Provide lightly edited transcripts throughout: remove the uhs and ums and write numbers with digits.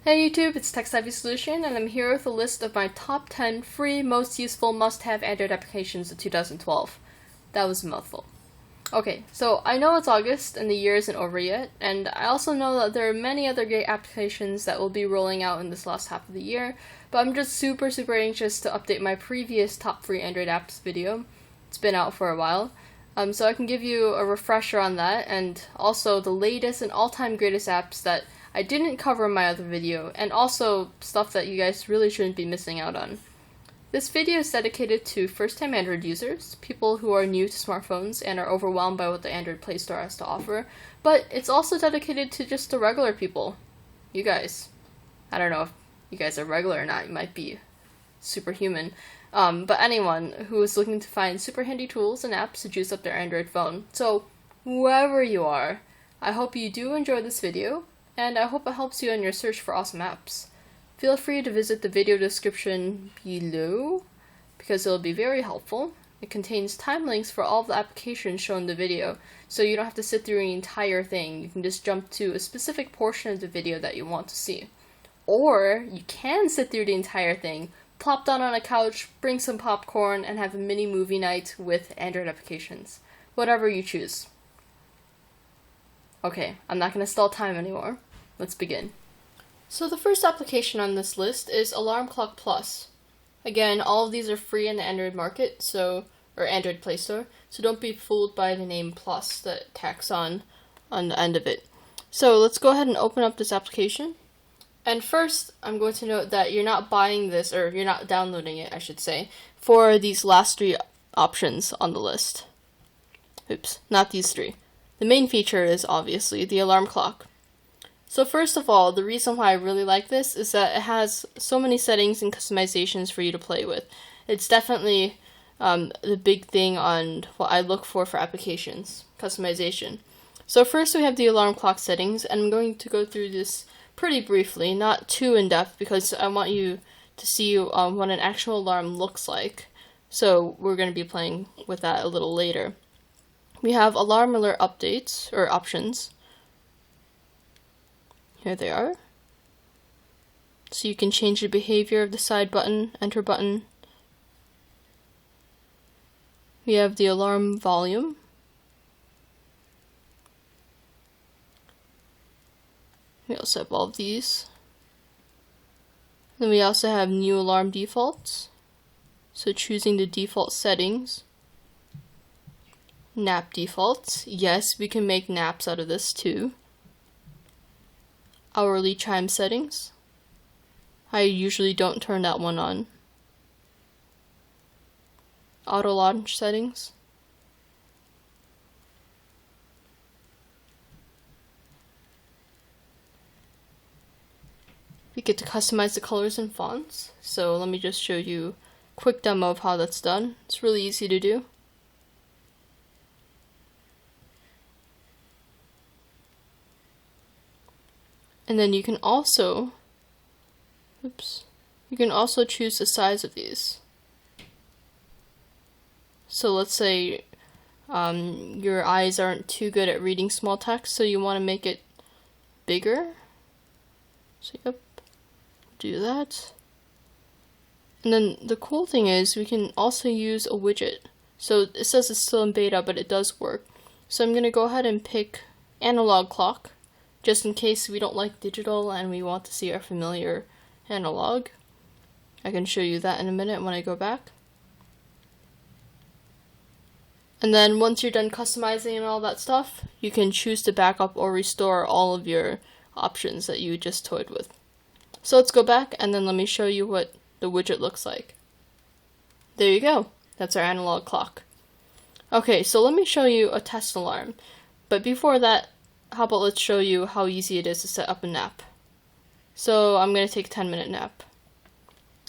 Hey YouTube, it's Tech Savvy Solution, and I'm here with a list of my top 10 free, most useful, must-have Android applications of 2012. That was a mouthful. Okay, so I know it's August and the year isn't over yet, and I also know that there are many other great applications that will be rolling out in this last half of the year, but I'm just super anxious to update my previous top free Android apps video. It's been out for a while. So I can give you a refresher on that, and also the latest and all-time greatest apps that I didn't cover in my other video, and also stuff that you guys really shouldn't be missing out on. This video is dedicated to first-time Android users, people who are new to smartphones and are overwhelmed by what the Android Play Store has to offer, but it's also dedicated to just the regular people. You guys. I don't know if you guys are regular or not, you might be superhuman. But anyone who is looking to find super handy tools and apps to juice up their Android phone. So, whoever you are, I hope you do enjoy this video, and I hope it helps you in your search for awesome apps. Feel free to visit the video description below, because it'll be very helpful. It contains time links for all of the applications shown in the video, so you don't have to sit through the entire thing. You can just jump to a specific portion of the video that you want to see. Or, you can sit through the entire thing, plop down on a couch, bring some popcorn, and have a mini movie night with Android applications. Whatever you choose. Okay, I'm not going to stall time anymore. Let's begin. So the first application on this list is Alarm Clock Plus. Again, all of these are free in the Android market, or Android Play Store, so don't be fooled by the name Plus that tacks on the end of it. So let's go ahead and open up this application. And first, I'm going to note that you're not buying this, or you're not downloading it, I should say, for these last three options on the list. Oops, not these three. The main feature is obviously the alarm clock. So first of all, the reason why I really like this is that it has so many settings and customizations for you to play with. It's definitely the big thing on what I look for applications, customization. So first we have the alarm clock settings, and I'm going to go through this pretty briefly, not too in-depth, because I want you to see what an actual alarm looks like. So we're going to be playing with that a little later. We have alarm alert updates, or options. Here they are. So you can change the behavior of the side button, enter button. We have the alarm volume. We also have all of these. Then we also have new alarm defaults. So choosing the default settings. Nap defaults. Yes, we can make naps out of this too. Hourly chime settings. I usually don't turn that one on. Auto launch settings. We get to customize the colors and fonts. So let me just show you a quick demo of how that's done. It's really easy to do. And then you can also, choose the size of these. So let's say your eyes aren't too good at reading small text, so you want to make it bigger. So yep, do that. And then the cool thing is we can also use a widget. So it says it's still in beta, but it does work. So I'm going to go ahead and pick analog clock, just in case we don't like digital and we want to see our familiar analog. I can show you that in a minute when I go back. And then once you're done customizing and all that stuff, you can choose to backup or restore all of your options that you just toyed with. So let's go back, and then let me show you what the widget looks like. There you go. That's our analog clock. Okay, so let me show you a test alarm. But before that, how about let's show you how easy it is to set up a nap. So I'm going to take a 10-minute nap.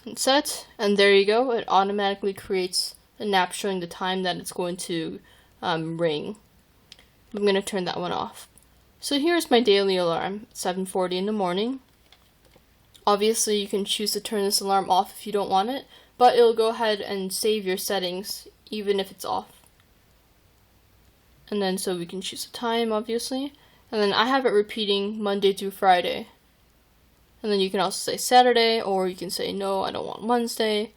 And set, and there you go. It automatically creates a nap showing the time that it's going to ring. I'm going to turn that one off. So here's my daily alarm, 7:40 in the morning. Obviously you can choose to turn this alarm off if you don't want it, but it'll go ahead and save your settings even if it's off. And then so we can choose a time, obviously. And then I have it repeating Monday through Friday. And then you can also say Saturday, or you can say no, I don't want Wednesday,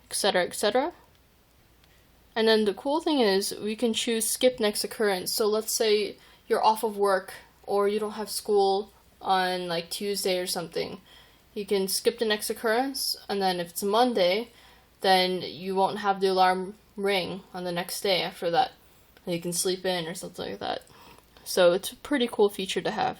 etc., etc. And then the cool thing is we can choose skip next occurrence. So let's say you're off of work or you don't have school on like Tuesday or something. You can skip the next occurrence, and then if it's Monday, then you won't have the alarm ring on the next day after that. And you can sleep in or something like that. So it's a pretty cool feature to have.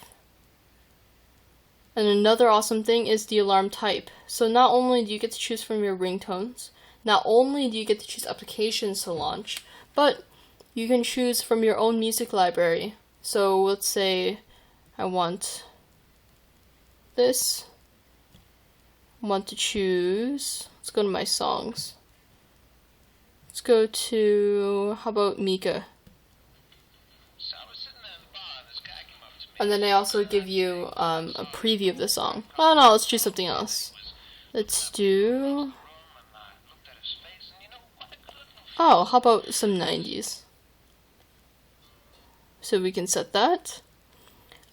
And another awesome thing is the alarm type. So not only do you get to choose from your ringtones, not only do you get to choose applications to launch, but you can choose from your own music library. So let's say I want this. I want to choose, let's go to my songs. Let's go to, how about Mika? And then they also give you a preview of the song. Oh no, let's choose something else. Let's do... Oh, how about some 90s? So we can set that.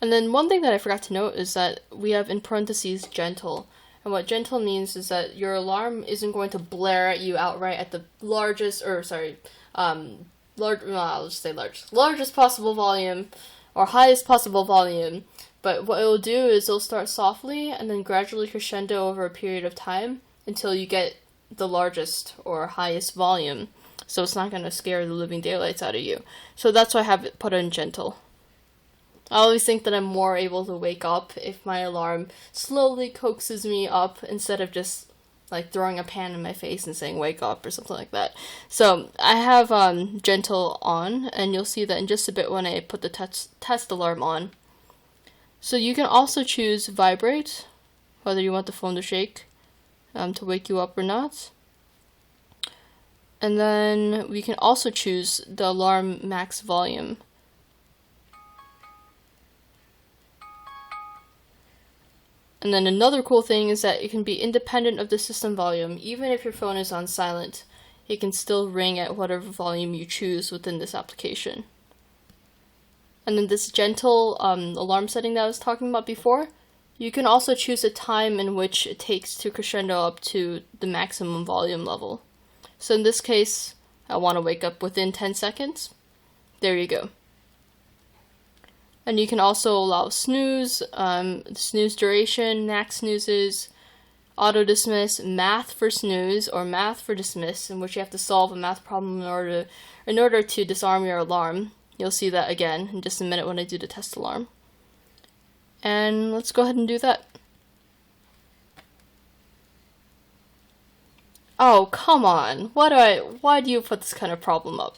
And then one thing that I forgot to note is that we have in parentheses gentle. And what gentle means is that your alarm isn't going to blare at you outright at the largest, or sorry, I'll just say largest possible volume, or highest possible volume. But what it'll do is it'll start softly and then gradually crescendo over a period of time until you get the largest or highest volume. So it's not going to scare the living daylights out of you. So that's why I have it put in gentle. I always think that I'm more able to wake up if my alarm slowly coaxes me up instead of just like throwing a pan in my face and saying wake up or something like that. So I have gentle on, and you'll see that in just a bit when I put the test alarm on. So you can also choose vibrate, whether you want the phone to shake to wake you up or not. And then we can also choose the alarm max volume. And then another cool thing is that it can be independent of the system volume. Even if your phone is on silent, it can still ring at whatever volume you choose within this application. And then this gentle alarm setting that I was talking about before, you can also choose a time in which it takes to crescendo up to the maximum volume level. So in this case, I want to wake up within 10 seconds. There you go. And you can also allow snooze, snooze duration, max snoozes, auto dismiss, math for snooze, or math for dismiss, in which you have to solve a math problem in order to disarm your alarm. You'll see that again in just a minute when I do the test alarm. And let's go ahead and do that. Oh, come on. Why do you put this kind of problem up?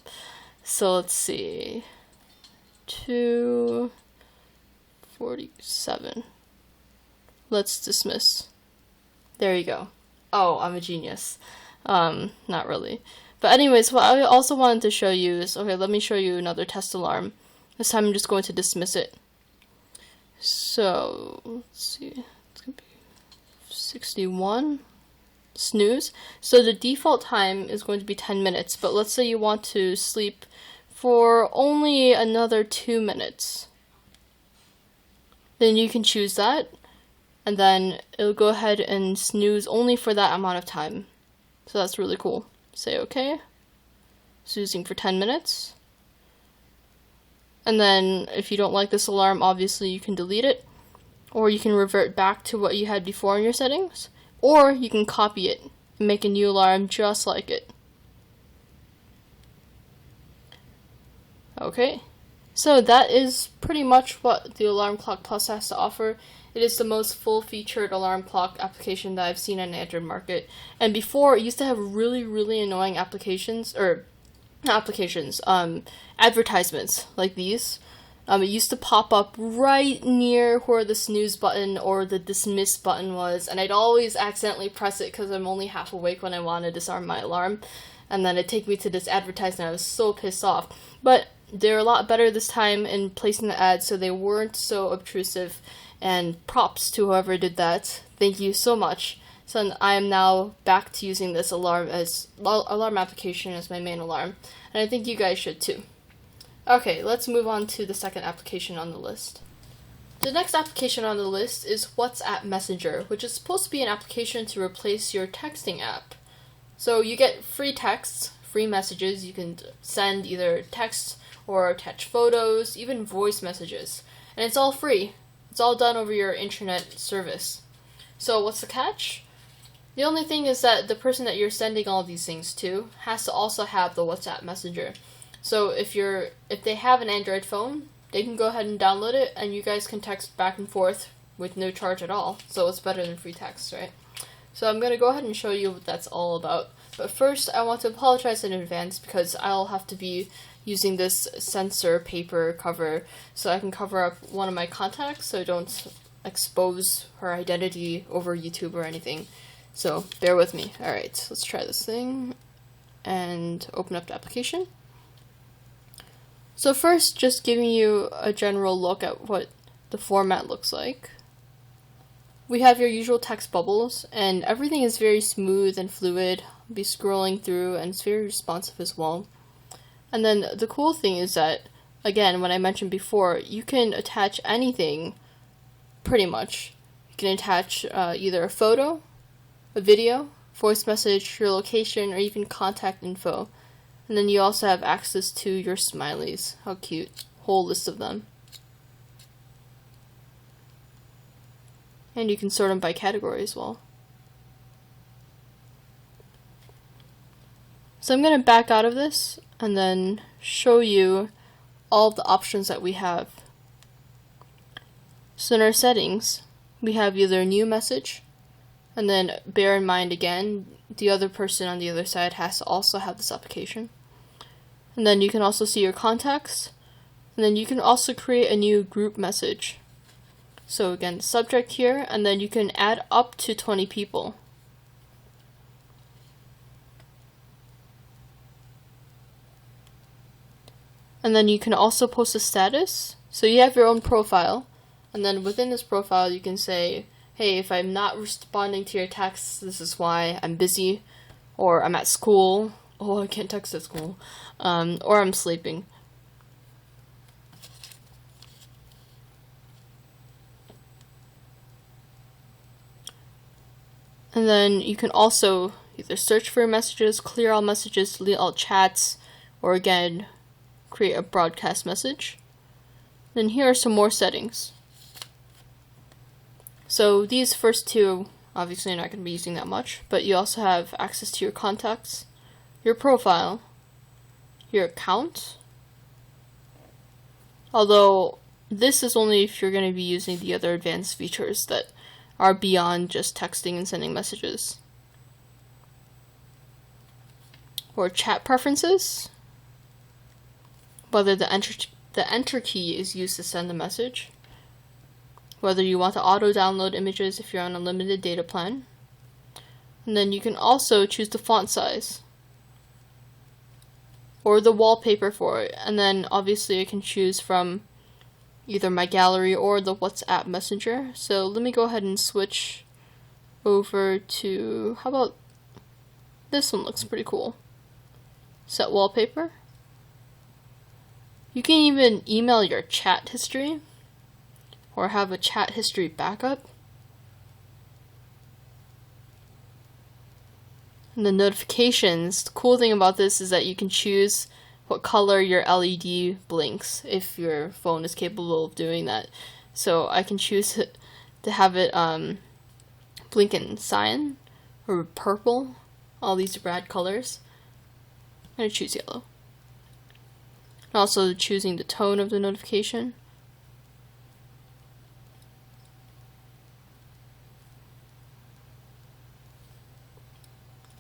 So let's see. 247. Let's dismiss. There you go. Oh, I'm a genius. Not really. But anyways, what I also wanted to show you is, okay, let me show you another test alarm. This time I'm just going to dismiss it. So, let's see. It's going to be 61. Snooze. So the default time is going to be 10 minutes, but let's say you want to sleep for only another 2 minutes. Then you can choose that, and then it'll go ahead and snooze only for that amount of time. So that's really cool. Say okay. Snoozing for 10 minutes. And then if you don't like this alarm, obviously you can delete it, or you can revert back to what you had before in your settings, or you can copy it and make a new alarm just like it. Okay, so that is pretty much what the Alarm Clock Plus has to offer. It is the most full-featured alarm clock application that I've seen on the Android market. And before, it used to have really, really annoying advertisements like these. It used to pop up right near where the snooze button or the dismiss button was, and I'd always accidentally press it because I'm only half awake when I want to disarm my alarm. And then it'd take me to this advertisement. I was so pissed off. But they're a lot better this time in placing the ads, so they weren't so obtrusive, and props to whoever did that. Thank you so much. So I am now back to using this alarm application as my main alarm, and I think you guys should too. Okay, let's move on to the second application on the list. The next application on the list is WhatsApp Messenger, which is supposed to be an application to replace your texting app. So you get free texts, free messages. You can send either text or attach photos, even voice messages. And it's all free. It's all done over your internet service. So what's the catch? The only thing is that the person that you're sending all these things to has to also have the WhatsApp Messenger. So if they have an Android phone, they can go ahead and download it, and you guys can text back and forth with no charge at all. So it's better than free text, right? So I'm going to go ahead and show you what that's all about. But first, I want to apologize in advance because I'll have to be using this censor paper cover so I can cover up one of my contacts so I don't expose her identity over YouTube or anything. So bear with me. Alright, let's try this thing and open up the application. So first, just giving you a general look at what the format looks like. We have your usual text bubbles, and everything is very smooth and fluid. I'll be scrolling through, and it's very responsive as well. And then the cool thing is that, again, when I mentioned before, you can attach anything, pretty much. You can attach either a photo, a video, voice message, your location, or even contact info. And then you also have access to your smileys. How cute. Whole list of them. And you can sort them by category as well. So I'm going to back out of this and then show you all of the options that we have. So in our settings, we have either a new message, and then bear in mind again, the other person on the other side has to also have this application. And then you can also see your contacts, and then you can also create a new group message. So again, subject here, and then you can add up to 20 people. And then you can also post a status. So you have your own profile, and then within this profile you can say, hey, if I'm not responding to your texts, this is why. I'm busy, or I'm at school. Oh, I can't text at school. Or I'm sleeping. And then you can also either search for your messages, clear all messages, delete all chats, or again, create a broadcast message. Then here are some more settings. So these first two, obviously you're not going to be using that much, but you also have access to your contacts, your profile, your account, although this is only if you're going to be using the other advanced features that are beyond just texting and sending messages. Or chat preferences, whether the enter key is used to send the message, whether you want to auto-download images if you're on a limited data plan, and then you can also choose the font size, or the wallpaper for it, and then obviously I can choose from either my gallery or the WhatsApp Messenger. So let me go ahead and switch over to, how about this one? Looks pretty cool. Set wallpaper. You can even email your chat history or have a chat history backup. And the notifications, the cool thing about this is that you can choose what color your LED blinks if your phone is capable of doing that. So I can choose to have it blink in cyan or purple, all these rad colors. I'm going to choose yellow. And also choosing the tone of the notification.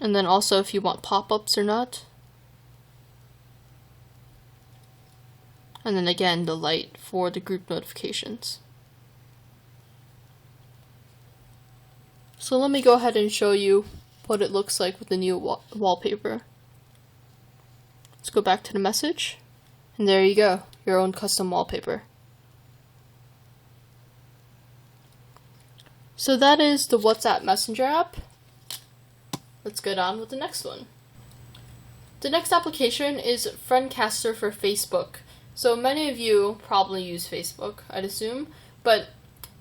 And then also if you want pop-ups or not. And then again, the light for the group notifications. So let me go ahead and show you what it looks like with the new wallpaper. Let's go back to the message. And there you go, your own custom wallpaper. So that is the WhatsApp Messenger app. Let's get on with the next one. The next application is Friendcaster for Facebook. So many of you probably use Facebook, I'd assume, But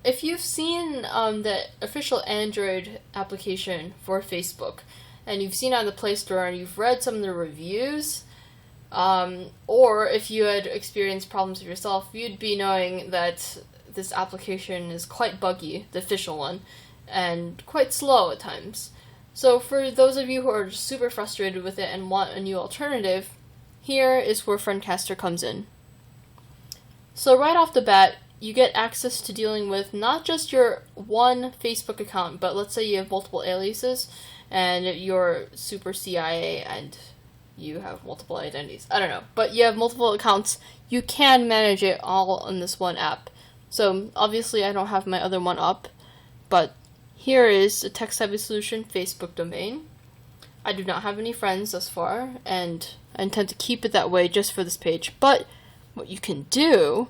if you've seen the official Android application for Facebook, and you've seen it on the Play Store and you've read some of the reviews, or if you had experienced problems yourself, you'd be knowing that this application is quite buggy, the official one, and quite slow at times. So for those of you who are just super frustrated with it and want a new alternative, here is where Friendcaster comes in. So right off the bat, you get access to dealing with not just your one Facebook account, but let's say you have multiple aliases, and you're super CIA and you have multiple identities. I don't know, but you have multiple accounts. You can manage it all on this one app. So obviously I don't have my other one up, but here is a text-heavy solution Facebook domain. I do not have any friends thus far, and I intend to keep it that way just for this page. But what you can do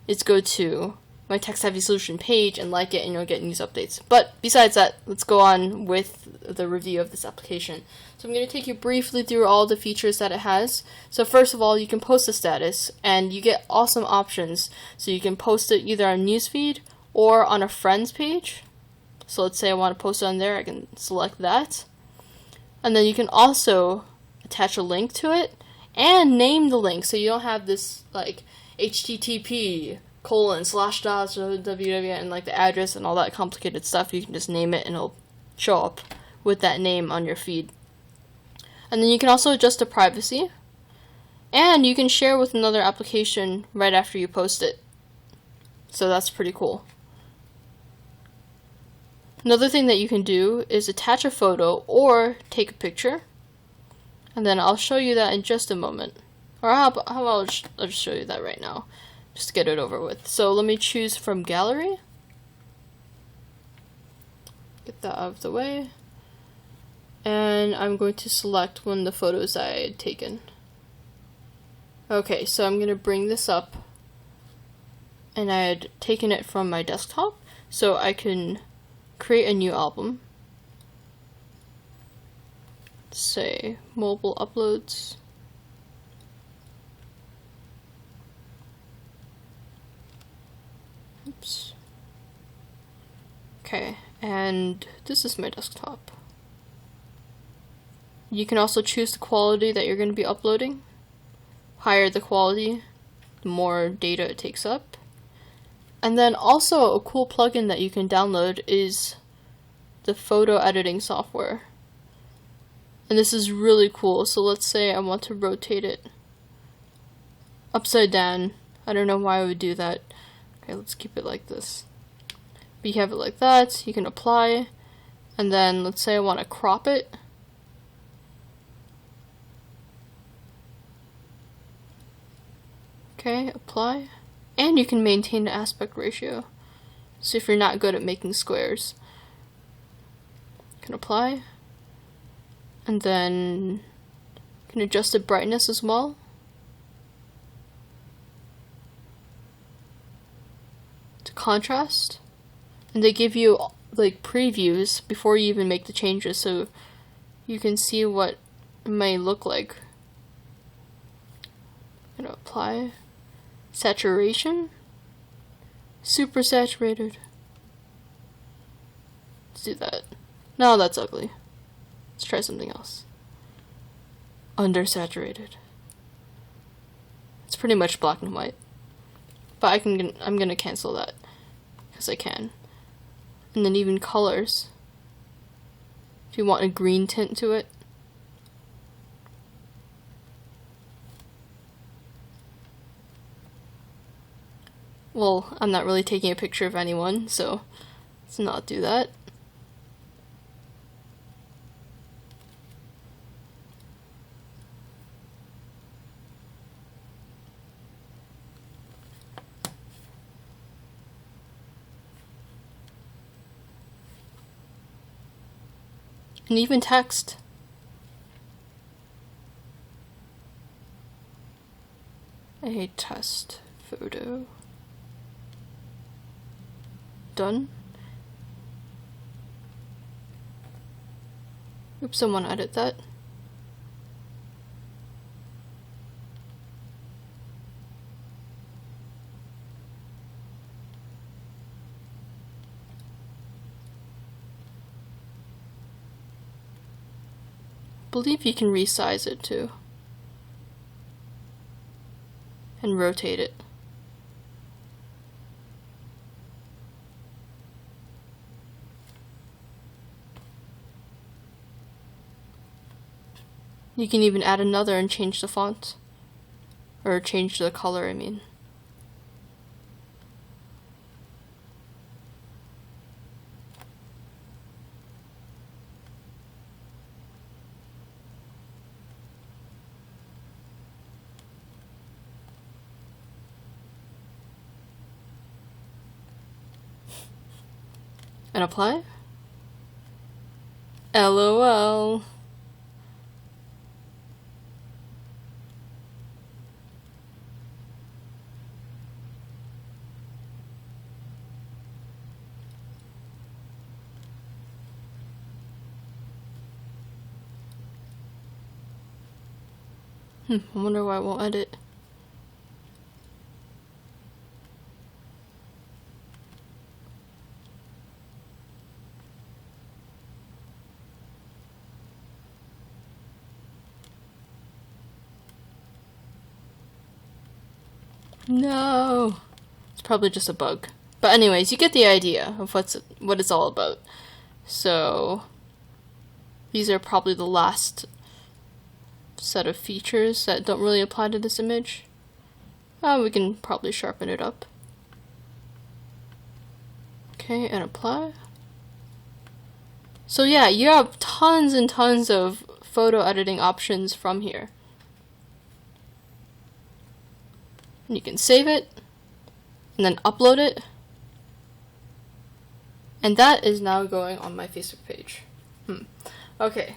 is go to my text-heavy solution page and like it, and you'll get news updates. But besides that, let's go on with the review of this application. So I'm going to take you briefly through all the features that it has. So first of all, you can post a status, and you get awesome options. So you can post it either on newsfeed or on a friends page. So let's say I want to post it on there, I can select that. And then you can also attach a link to it and name the link, so you don't have this like http:// www and like the address and all that complicated stuff. You can just name it and it'll show up with that name on your feed. And then you can also adjust the privacy, and you can share with another application right after you post it. So that's pretty cool. Another thing that you can do is attach a photo or take a picture, and then I'll show you that in just a moment. Or how about I'll just show you that right now, just to get it over with. So let me choose from gallery. Get that out of the way. And I'm going to select one of the photos I had taken. Okay, so I'm going to bring this up, and I had taken it from my desktop, so I can create a new album. Say mobile uploads. Oops. Okay, and this is my desktop. You can also choose the quality that you're going to be uploading. Higher the quality, the more data it takes up. And then also a cool plugin that you can download is the photo editing software. And this is really cool. So let's say I want to rotate it upside down. I don't know why I would do that. Okay, let's keep it like this. But you have it like that, you can apply, and then let's say I want to crop it. Okay, apply. And you can maintain the aspect ratio. So if you're not good at making squares, you can apply. And then you can adjust the brightness as well. To contrast. And they give you like previews before you even make the changes, so you can see what it may look like. I'm gonna apply. Saturation. Super saturated. Let's do that. No, that's ugly. Let's try something else. Undersaturated. It's pretty much black and white. But I'm gonna cancel that, because I can. And then even colors. If you want a green tint to it. Well, I'm not really taking a picture of anyone, so let's not do that. And even text. A test photo. Done. Oops, someone edit that. believe you can resize it too. And rotate it. You can even add another and change the font. Or change the color, I mean. And apply. LOL. I wonder why it won't edit. No! It's probably just a bug. But anyways, you get the idea of what it's all about. So, these are probably the last set of features that don't really apply to this image. We can probably sharpen it up. Okay, and apply. So yeah, you have tons and tons of photo editing options from here. And you can save it, and then upload it. And that is now going on my Facebook page. Okay.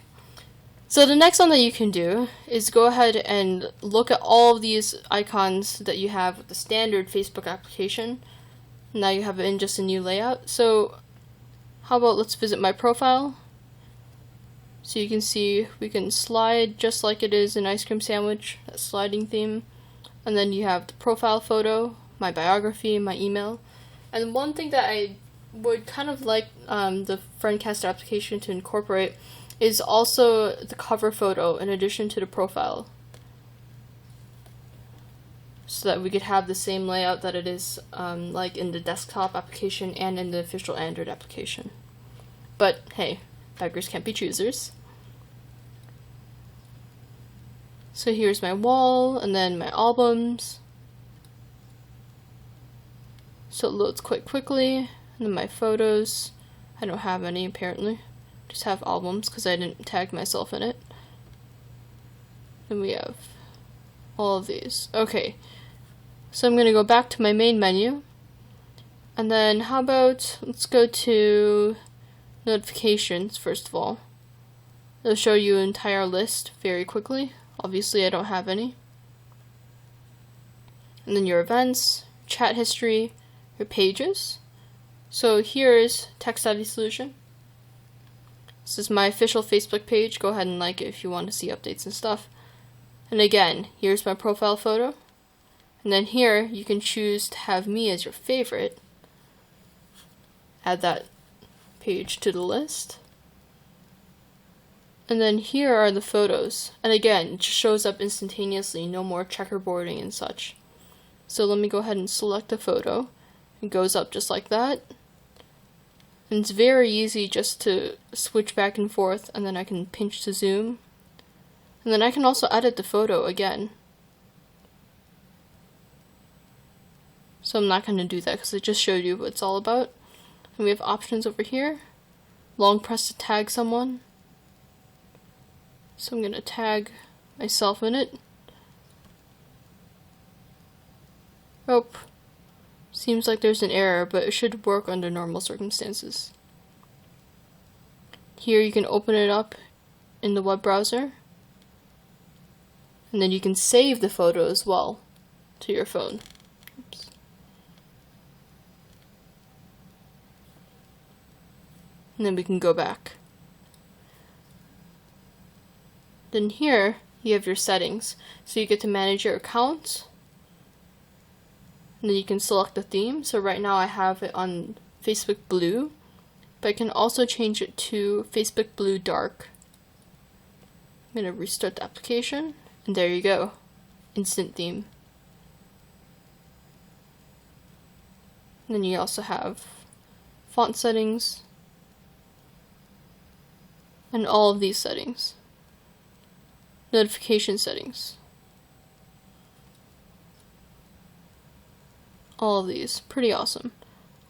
So the next one that you can do is go ahead and look at all of these icons that you have with the standard Facebook application. Now you have it in just a new layout. So how about let's visit my profile. So you can see we can slide just like it is in Ice Cream Sandwich, that sliding theme. And then you have the profile photo, my biography, my email. And one thing that I would kind of like the Friendcaster application to incorporate is also the cover photo in addition to the profile, so that we could have the same layout that it is like in the desktop application and in the official Android application. But hey, beggars can't be choosers. So here's my wall, and then my albums. So it loads quite quickly, and then my photos. I don't have any apparently. Just have albums because I didn't tag myself in it. Then we have all of these. Okay, so I'm going to go back to my main menu. And then how about, let's go to notifications first of all. It'll show you an entire list very quickly. Obviously I don't have any. And then your events, chat history, your pages. So here's Tech Savvy Solution. This is my official Facebook page. Go ahead and like it if you want to see updates and stuff. And again, here's my profile photo. And then here, you can choose to have me as your favorite. Add that page to the list. And then here are the photos. And again, it just shows up instantaneously. No more checkerboarding and such. So let me go ahead and select a photo. It goes up just like that. And it's very easy just to switch back and forth, and then I can pinch to zoom. And then I can also edit the photo again. So I'm not going to do that because I just showed you what it's all about. And we have options over here. Long press to tag someone. So I'm going to tag myself in it. Oh. Seems like there's an error, but it should work under normal circumstances. Here you can open it up in the web browser. And then you can save the photo as well to your phone. Oops. And then we can go back. Then here you have your settings. So you get to manage your accounts. And then you can select the theme. So right now I have it on Facebook Blue, but I can also change it to Facebook Blue Dark. I'm going to restart the application, and there you go. Instant theme. And then you also have font settings, and all of these settings. Notification settings. All of these. Pretty awesome.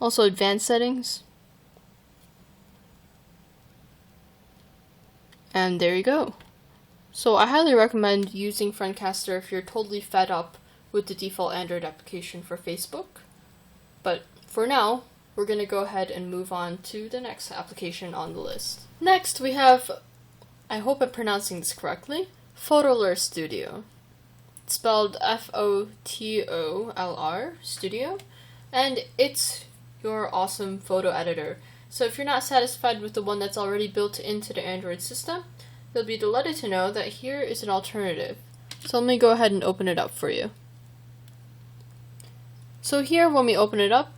Also advanced settings. And there you go. So I highly recommend using Friendcaster if you're totally fed up with the default Android application for Facebook. But for now, we're going to go ahead and move on to the next application on the list. Next we have, I hope I'm pronouncing this correctly, Fotolr Studio. It's spelled F-O-T-O-L-R, Studio, and it's your awesome photo editor. So if you're not satisfied with the one that's already built into the Android system, you'll be delighted to know that here is an alternative. So let me go ahead and open it up for you. So here, when we open it up,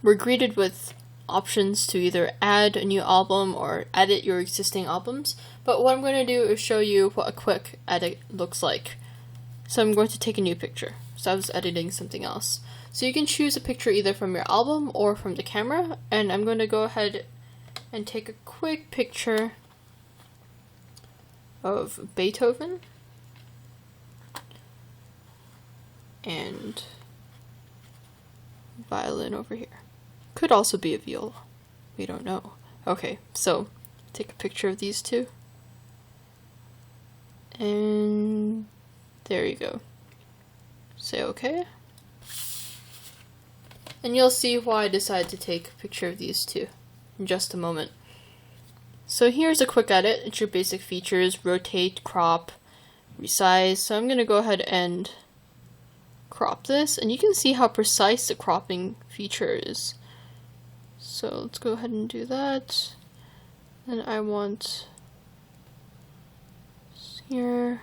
we're greeted with options to either add a new album or edit your existing albums. But what I'm going to do is show you what a quick edit looks like. So I'm going to take a new picture. So I was editing something else. So you can choose a picture either from your album or from the camera. And I'm going to go ahead and take a quick picture of Beethoven. And violin over here. Could also be a viola. We don't know. Okay, so take a picture of these two. And there you go. Say okay. And you'll see why I decided to take a picture of these two in just a moment. So here's a quick edit. It's your basic features: rotate, crop, resize. So I'm going to go ahead and crop this, and you can see how precise the cropping feature is. So let's go ahead and do that. And I want here,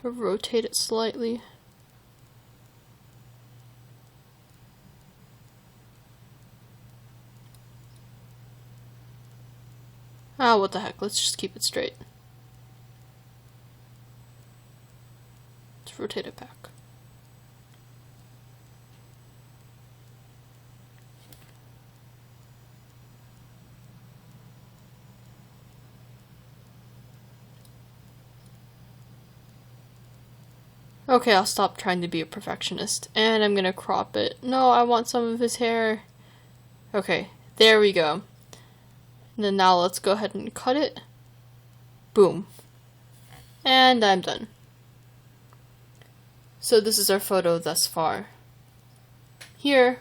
I'll rotate it slightly. Ah, what the heck, let's just keep it straight. Let's rotate it back. Okay, I'll stop trying to be a perfectionist, and I'm gonna crop it. No, I want some of his hair. Okay, there we go. And then now let's go ahead and cut it. Boom. And I'm done. So this is our photo thus far. Here,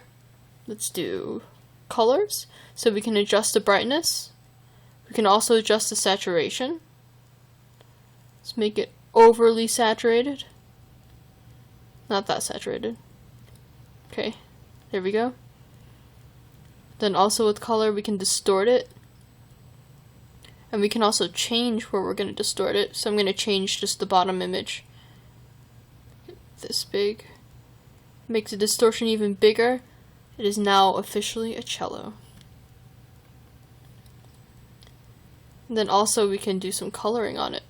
let's do colors. So we can adjust the brightness. We can also adjust the saturation. Let's make it overly saturated. Not that saturated. Okay, there we go. Then also with color, we can distort it. And we can also change where we're going to distort it. So I'm going to change just the bottom image. This big. Make the distortion even bigger. It is now officially a cello. And then also we can do some coloring on it.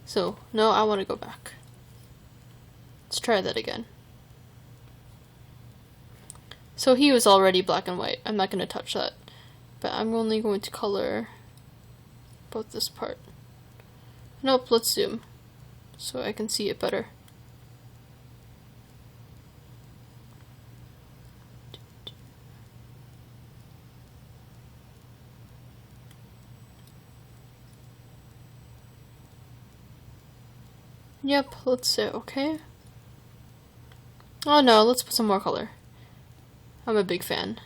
So, no, I want to go back. Let's try that again. So he was already black and white. I'm not going to touch that. But I'm only going to color both this part. Nope, let's zoom so I can see it better. Yep, let's say okay. Oh no, let's put some more color. I'm a big fan.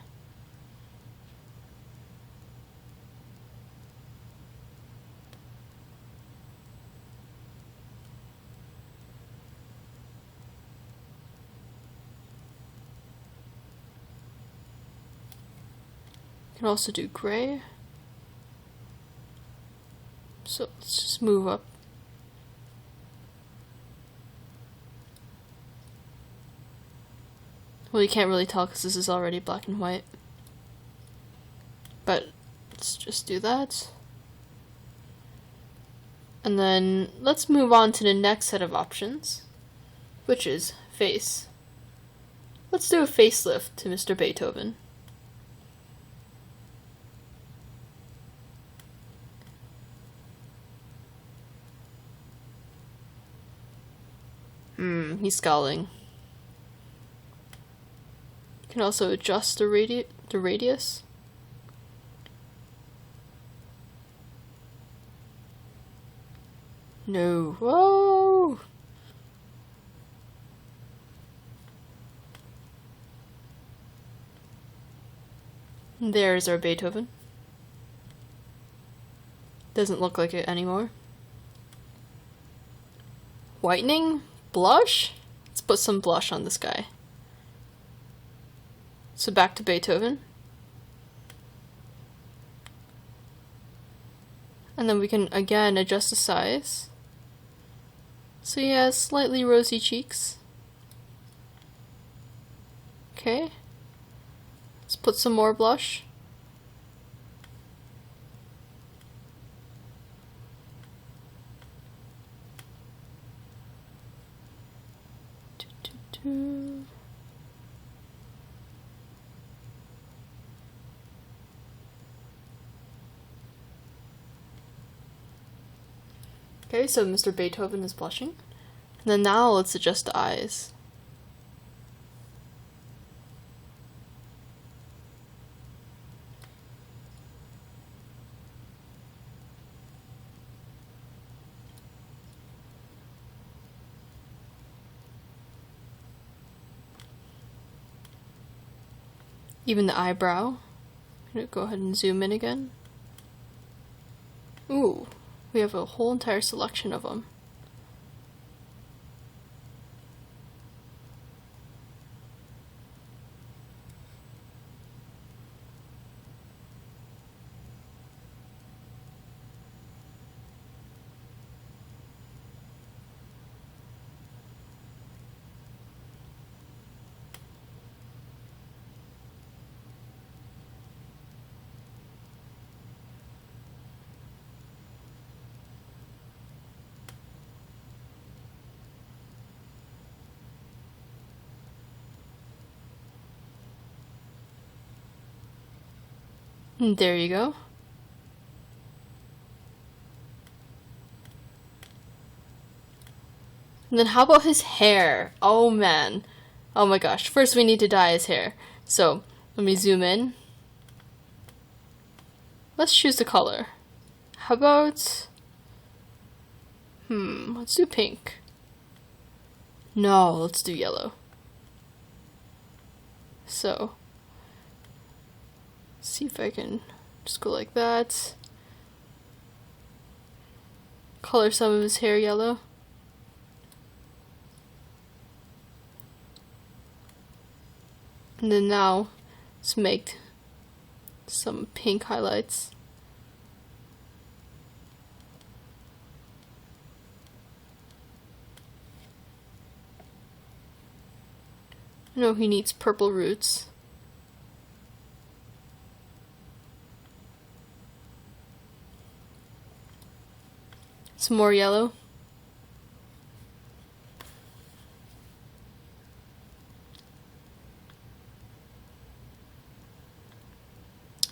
You can also do gray. So let's just move up. Well, you can't really tell because this is already black and white. but let's just do that. And then let's move on to the next set of options, which is face. Let's do a facelift to Mr. Beethoven. He's scowling. You can also adjust the radius. No. Whoa! There's our Beethoven. Doesn't look like it anymore. Whitening? Blush? Let's put some blush on this guy. So back to Beethoven. And then we can again adjust the size. So he has slightly rosy cheeks. Okay. Let's put some more blush. Okay, so Mr. Beethoven is blushing. And then now let's adjust the eyes. Even the eyebrow. I'm gonna go ahead and zoom in again. Ooh, we have a whole entire selection of them. And there you go. And then how about his hair? Oh man. Oh my gosh. First we need to dye his hair. So let me zoom in. Let's choose the color. How about... let's do pink. No, let's do yellow. So... see if I can just go like that. Color some of his hair yellow. And then now, let's make some pink highlights. I know he needs purple roots. Some more yellow.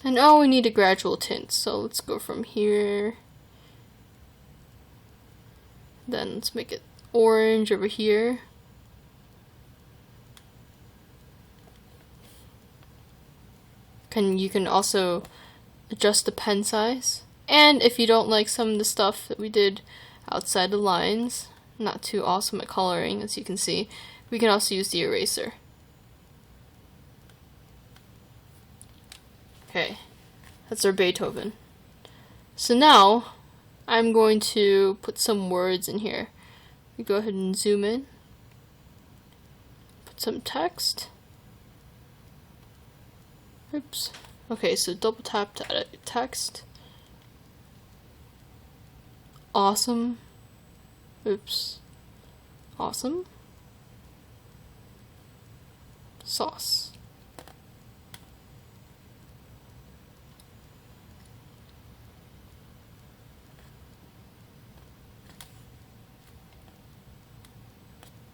And now we need a gradual tint, so let's go from here. Then let's make it orange over here. You can also adjust the pen size. And if you don't like some of the stuff that we did outside the lines, not too awesome at coloring as you can see, we can also use the eraser. Okay, that's our Beethoven. So now, I'm going to put some words in here. We go ahead and zoom in. Put some text. Oops. Okay, so double tap to edit text. Awesome. Oops. Awesome. Sauce.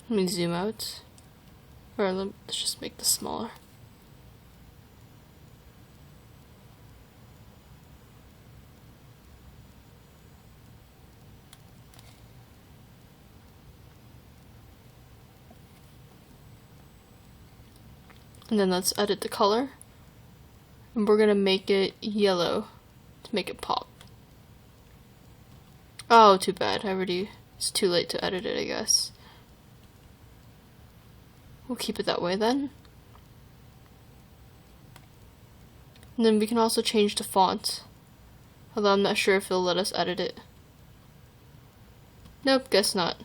Let me zoom out. Or let's just make this smaller. And then let's edit the color. And we're gonna make it yellow to make it pop. Oh, too bad. It's too late to edit it, I guess. We'll keep it that way then. And then we can also change the font. Although I'm not sure if it'll let us edit it. Nope, guess not.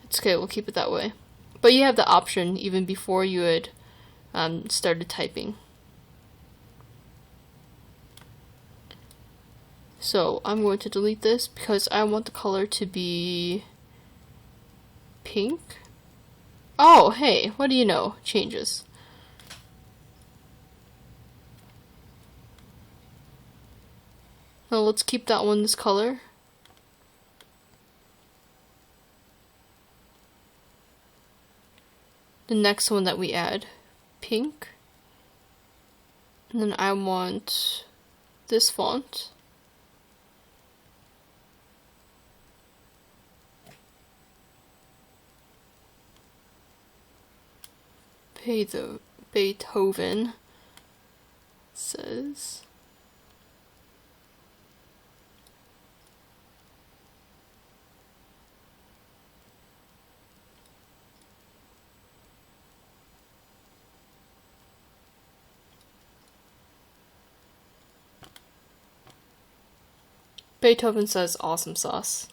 It's okay, we'll keep it that way. But you have the option even before you had started typing. So I'm going to delete this because I want the color to be pink. Oh, hey, what do you know? Changes. Now let's keep that one this color. The next one that we add, pink. And then I want this font. Beethoven says. Beethoven says awesome sauce.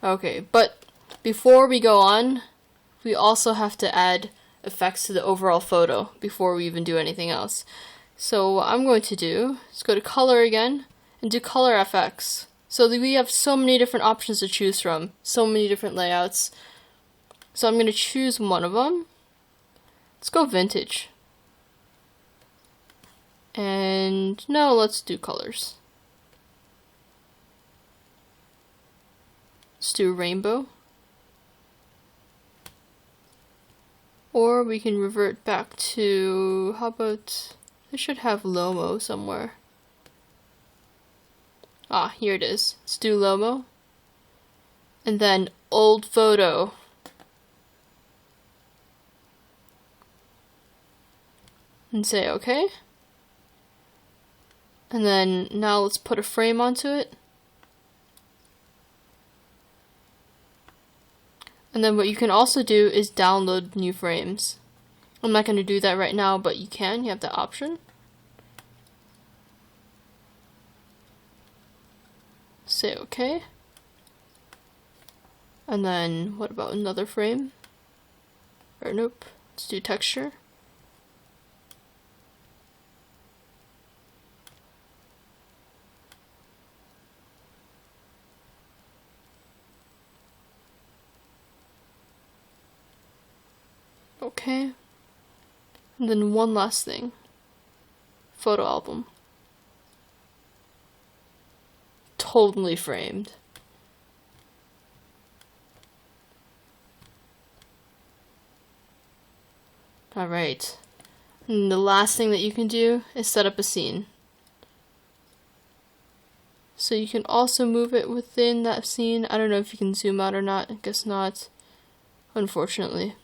Okay, but before we go on, we also have to add effects to the overall photo before we even do anything else. So what I'm going to do is go to color again and do color FX. So that we have so many different options to choose from, so many different layouts. So I'm going to choose one of them. Let's go vintage. And no, let's do colors. Let's do rainbow. Or we can revert back to, how about, I should have Lomo somewhere. Ah, here it is. Let's do Lomo. And then old photo. And say okay. And then now let's put a frame onto it. And then what you can also do is download new frames. I'm not going to do that right now, but you can. You have the option. Say okay. And then what about another frame? Or nope. Let's do texture. Okay. And then one last thing. Photo album. Totally framed. Alright. And the last thing that you can do is set up a scene. So you can also move it within that scene. I don't know if you can zoom out or not. I guess not. Unfortunately.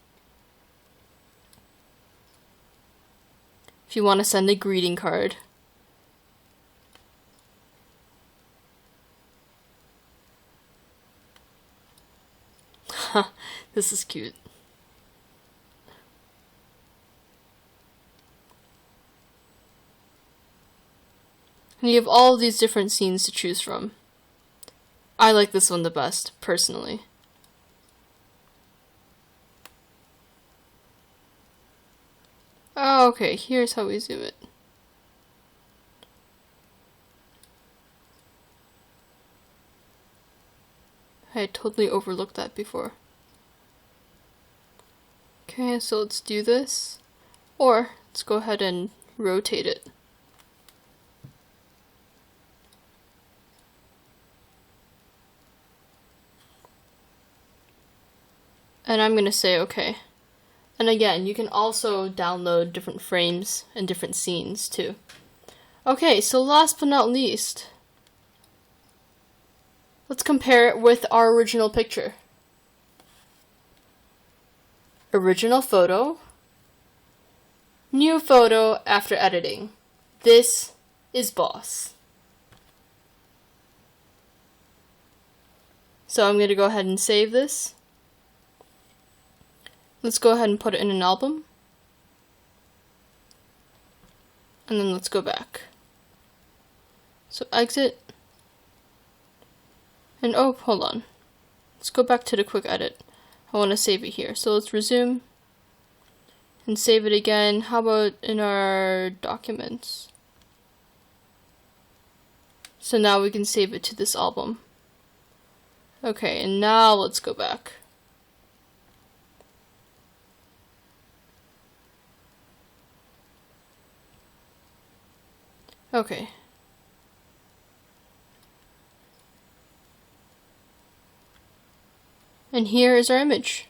If you want to send a greeting card. This is cute. And you have all of these different scenes to choose from. I like this one the best, personally. Oh, okay, here's how we zoom it. I totally overlooked that before. Okay, so let's do this. Or, let's go ahead and rotate it. And I'm going to say okay. And again, you can also download different frames and different scenes too. Okay, so last but not least, let's compare it with our original picture. Original photo, new photo after editing. This is boss. So I'm going to go ahead and save this. Let's go ahead and put it in an album. And then let's go back. So exit. And oh, hold on. Let's go back to the quick edit. I want to save it here. So let's resume and save it again. How about in our documents? So now we can save it to this album. Okay, and now let's go back. Okay. And here is our image.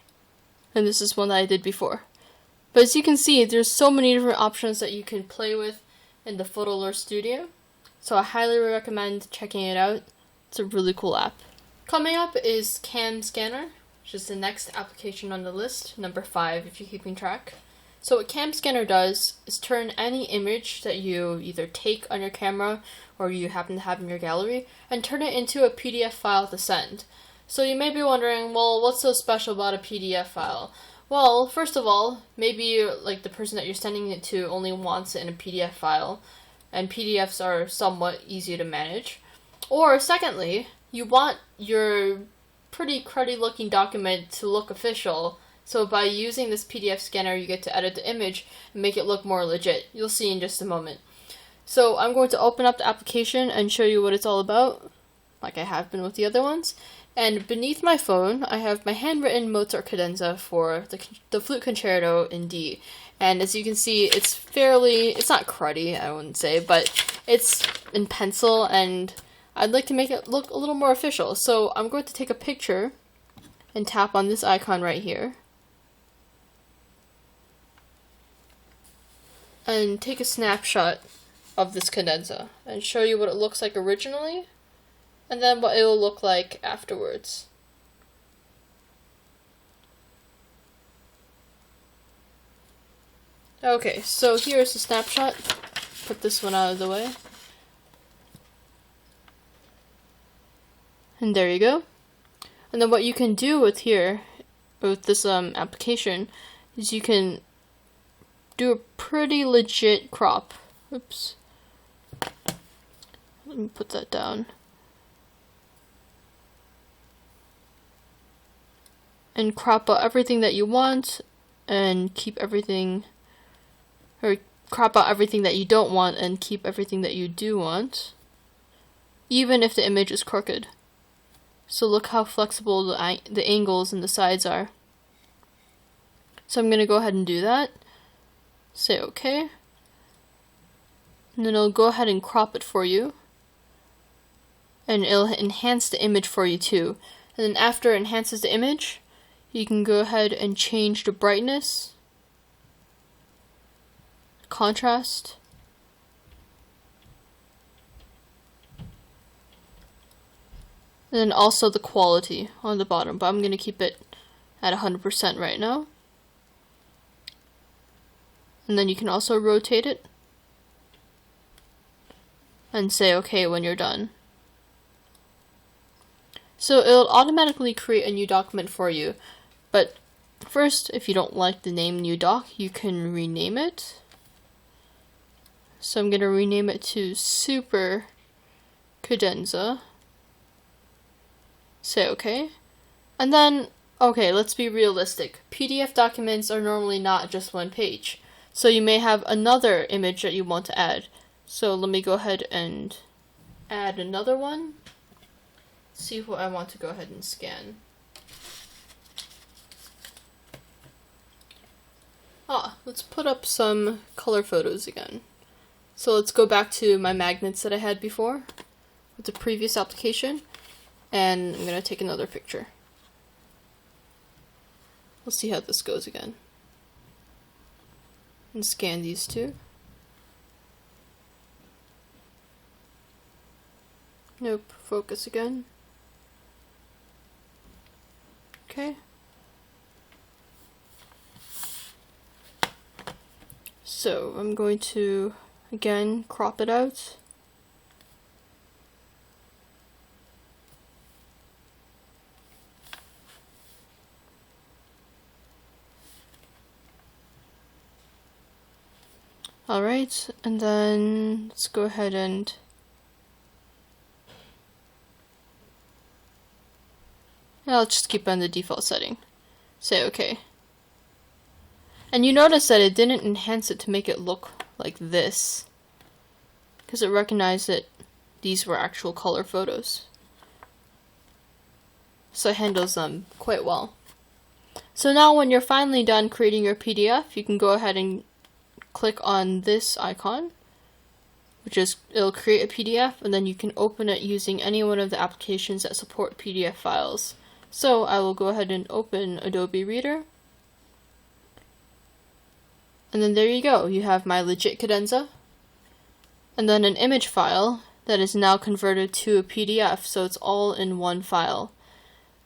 And this is one that I did before. But as you can see, there's so many different options that you can play with in the Fotolr Studio. So I highly recommend checking it out. It's a really cool app. Coming up is Cam Scanner, which is the next application on the list, number 5 if you're keeping track. So what Cam Scanner does is turn any image that you either take on your camera or you happen to have in your gallery and turn it into a PDF file to send. So you may be wondering, well, what's so special about a PDF file? Well, first of all, maybe like the person that you're sending it to only wants it in a PDF file, and PDFs are somewhat easy to manage. Or secondly, you want your pretty cruddy looking document to look official. So by using this PDF scanner, you get to edit the image and make it look more legit. You'll see in just a moment. So I'm going to open up the application and show you what it's all about, like I have been with the other ones. And beneath my phone, I have my handwritten Mozart cadenza for the flute concerto in D. And as you can see, it's not cruddy, I wouldn't say, but it's in pencil, and I'd like to make it look a little more official. So I'm going to take a picture and tap on this icon right here. And take a snapshot of this cadenza and show you what it looks like originally and then what it will look like afterwards. Okay, so here's the snapshot. Put this one out of the way. And there you go. And then what you can do with this application is you can do a pretty legit crop. Oops. Let me put that down. And crop out everything that you want and keep everything, or crop out everything that you don't want and keep everything that you do want, even if the image is crooked. So look how flexible the angles and the sides are. So I'm going to go ahead and do that. Say okay. And then it'll go ahead and crop it for you. And it'll enhance the image for you too. And then after it enhances the image, you can go ahead and change the brightness, contrast, and then also the quality on the bottom, but I'm going to keep it at 100% right now. And then you can also rotate it and say okay when you're done. So it'll automatically create a new document for you, but first, if you don't like the name new doc, you can rename it. So I'm going to rename it to Super Cadenza. Say okay. And then, okay, let's be realistic. PDF documents are normally not just one page. So you may have another image that you want to add. So let me go ahead and add another one. See what I want to go ahead and scan. Let's put up some color photos again. So let's go back to my magnets that I had before with the previous application, and I'm going to take another picture. We'll see how this goes again. And scan these two. Nope, focus again. Okay. So I'm going to again crop it out. Alright, and then let's go ahead and I'll just keep on the default setting. Say okay. And you notice that it didn't enhance it to make it look like this, because it recognized that these were actual color photos. So it handles them quite well. So now when you're finally done creating your PDF, you can go ahead and click on this icon, which is, it'll create a PDF, and then you can open it using any one of the applications that support PDF files. So I will go ahead and open Adobe Reader. And then there you go, you have my legit cadenza, and then an image file that is now converted to a PDF, so it's all in one file.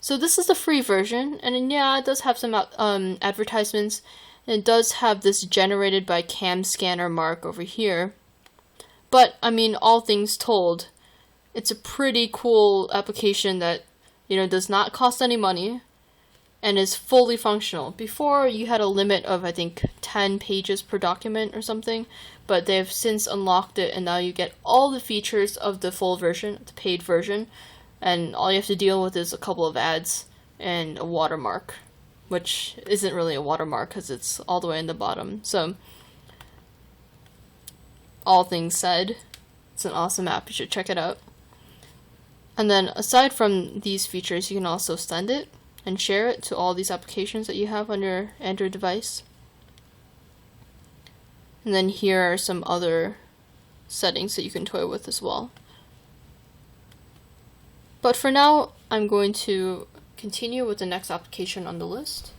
So this is the free version, and yeah, it does have some advertisements, and it does have this generated by cam scanner mark over here. But, I mean, all things told, it's a pretty cool application that, you know, does not cost any money, and is fully functional. Before, you had a limit of, I think, 10 pages per document or something, but they've since unlocked it, and now you get all the features of the full version, the paid version, and all you have to deal with is a couple of ads and a watermark, which isn't really a watermark because it's all the way in the bottom. So, all things said, it's an awesome app. You should check it out. And then, aside from these features, you can also send it and share it to all these applications that you have on your Android device. And then here are some other settings that you can toy with as well. But for now, I'm going to continue with the next application on the list.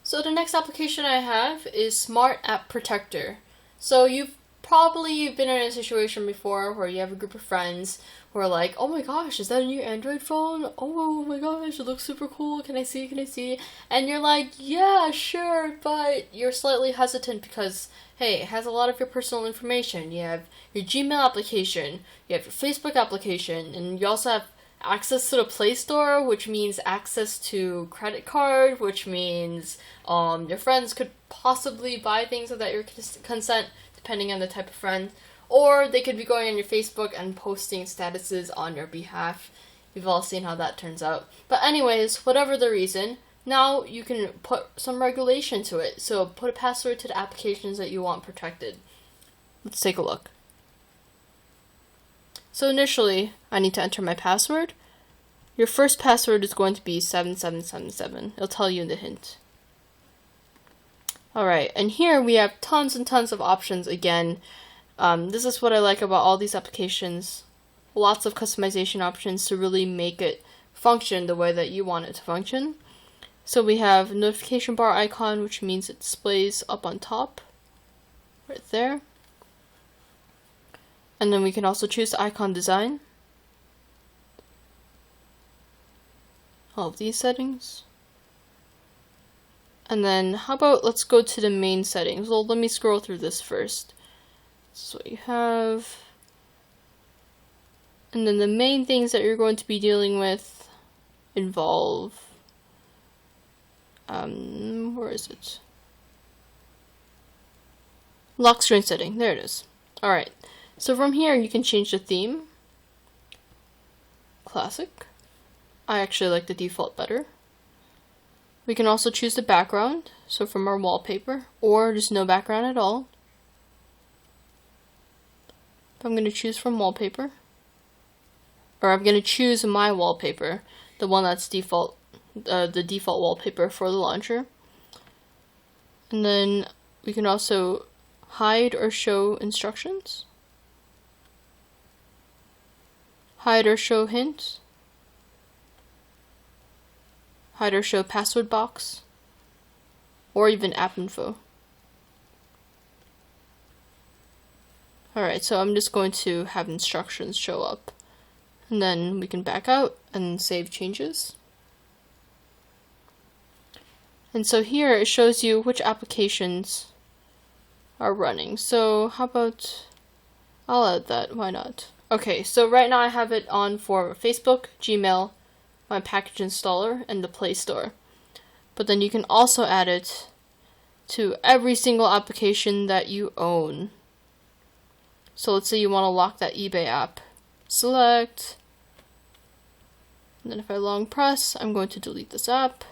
So the next application I have is Smart App Protector. So you've probably been in a situation before where you have a group of friends who are like, oh my gosh, is that a new Android phone? Oh my gosh, it looks super cool. Can I see? Can I see? And you're like, yeah, sure, but you're slightly hesitant because, hey, it has a lot of your personal information. You have your Gmail application, you have your Facebook application, and you also have access to the Play Store, which means access to credit card, which means your friends could possibly buy things without your consent, depending on the type of friend. Or they could be going on your Facebook and posting statuses on your behalf. We've all seen how that turns out. But anyways, whatever the reason, now you can put some regulation to it. So put a password to the applications that you want protected. Let's take a look. So initially, I need to enter my password. Your first password is going to be 7777. It'll tell you in the hint. Alright, and here we have tons and tons of options again. This is what I like about all these applications. Lots of customization options to really make it function the way that you want it to function. So we have a notification bar icon, which means it displays up on top, right there. And then we can also choose the icon design. All of these settings. And then how about let's go to the main settings. Well, let me scroll through this first. This is what you have. And then the main things that you're going to be dealing with involve, where is it? Lock screen setting, there it is. Alright, so from here you can change the theme. Classic. I actually like the default better. We can also choose the background, so from our wallpaper, or just no background at all. I'm going to choose from wallpaper, or I'm going to choose my wallpaper, the one that's default, the default wallpaper for the launcher. And then we can also hide or show instructions, hide or show hints, hide or show password box, or even app info. Alright, so I'm just going to have instructions show up, and then we can back out and save changes. And so here it shows you which applications are running. So how about, I'll add that, why not? Okay, so right now I have it on for Facebook, Gmail, my package installer, and the Play Store. But then you can also add it to every single application that you own. So let's say you want to lock that eBay app. Select, and then if I long press, I'm going to delete this app.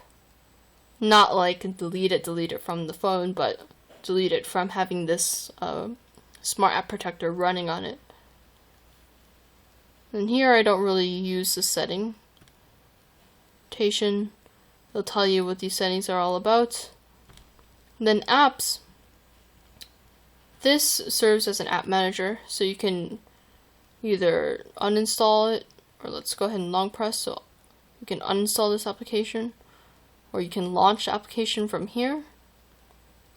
Not like delete it from the phone, but delete it from having this smart app protector running on it. And here I don't really use the setting. It'll tell you what these settings are all about. And then apps. This serves as an app manager, so you can either uninstall it, or let's go ahead and long press so you can uninstall this application, or you can launch the application from here,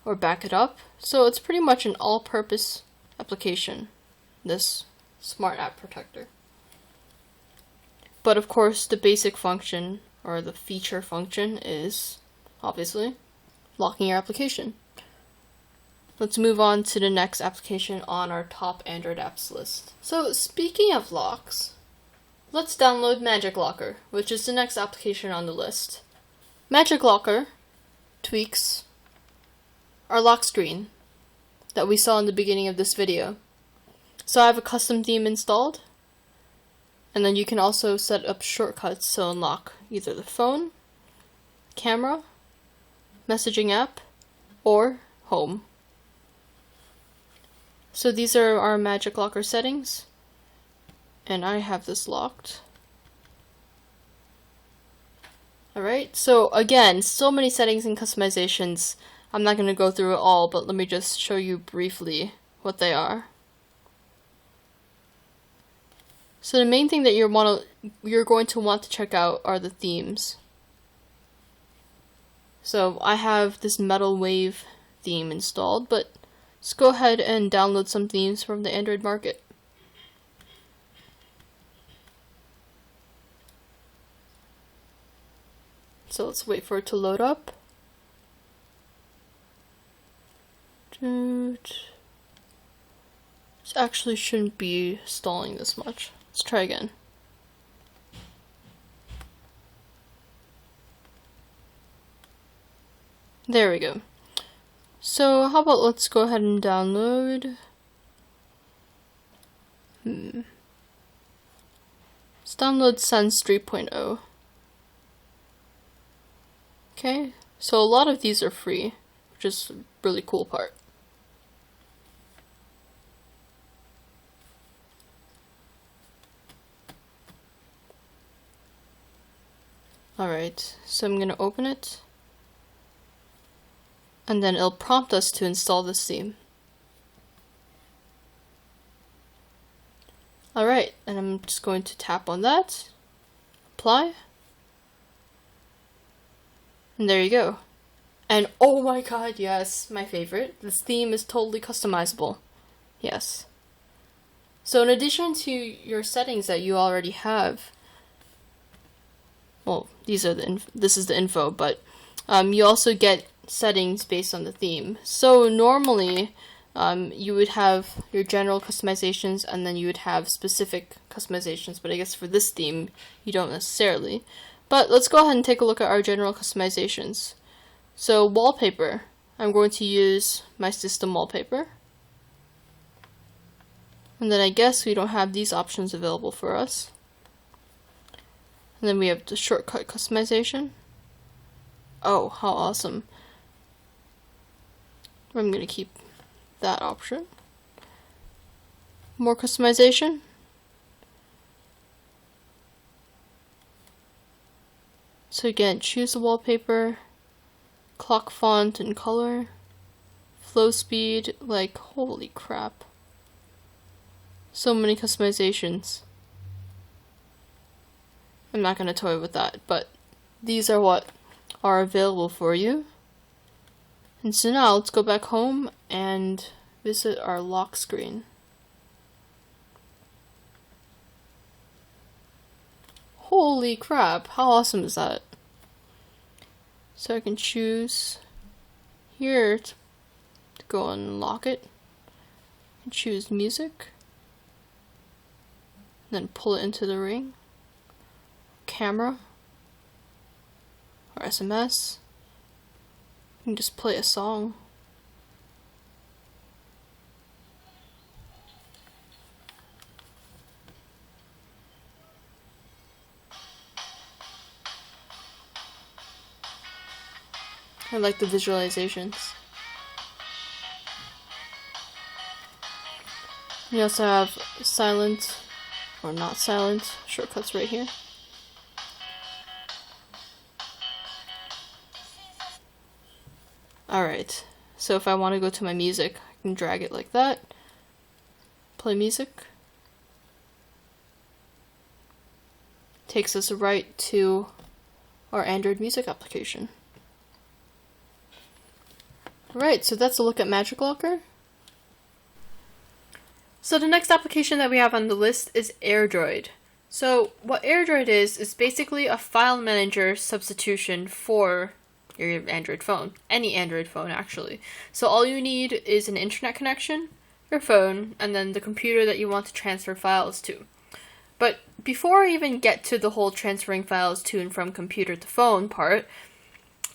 or back it up. So it's pretty much an all-purpose application, this smart app protector. But of course, the basic function, or the feature function, is obviously locking your application. Let's move on to the next application on our top Android apps list. So speaking of locks, let's download Magic Locker, which is the next application on the list. Magic Locker tweaks our lock screen that we saw in the beginning of this video. So I have a custom theme installed, and then you can also set up shortcuts to unlock either the phone, camera, messaging app, or home. So these are our Magic Locker settings, and I have this locked. Alright, so again, so many settings and customizations. I'm not going to go through it all, but let me just show you briefly what they are. So the main thing that you're going to want to check out are the themes. So I have this Metal Wave theme installed, but let's go ahead and download some themes from the Android market. So let's wait for it to load up. This actually shouldn't be stalling this much. Let's try again. There we go. So how about let's go ahead and download. Let's download Sense 3.0. Okay, so a lot of these are free, which is a really cool part. Alright, so I'm going to open it, and then it'll prompt us to install this theme. Alright, and I'm just going to tap on that, apply, and there you go. And oh my god, yes, my favorite, this theme is totally customizable. Yes. So in addition to your settings that you already have, well, this is the info, but you also get settings based on the theme. So normally, you would have your general customizations, and then you would have specific customizations, but I guess for this theme, you don't necessarily. But let's go ahead and take a look at our general customizations. So wallpaper, I'm going to use my system wallpaper. And then I guess we don't have these options available for us. And then we have the shortcut customization. Oh, how awesome. I'm going to keep that option. More customization. So again, choose the wallpaper, clock font and color, flow speed, like holy crap. So many customizations. I'm not going to toy with that, but these are what are available for you. And so now let's go back home and visit our lock screen. Holy crap, how awesome is that? So I can choose here to go and lock it. And choose music. Then pull it into the ring. Camera. Or SMS. You can just play a song. I like the visualizations. We also have silent or not silent shortcuts right here. Alright, so if I want to go to my music, I can drag it like that. Play music. Takes us right to our Android music application. Alright, so that's a look at Magic Locker. So the next application that we have on the list is AirDroid. So what AirDroid is basically a file manager substitution for your Android phone. Any Android phone, actually. So all you need is an internet connection, your phone, and then the computer that you want to transfer files to. But before I even get to the whole transferring files to and from computer to phone part,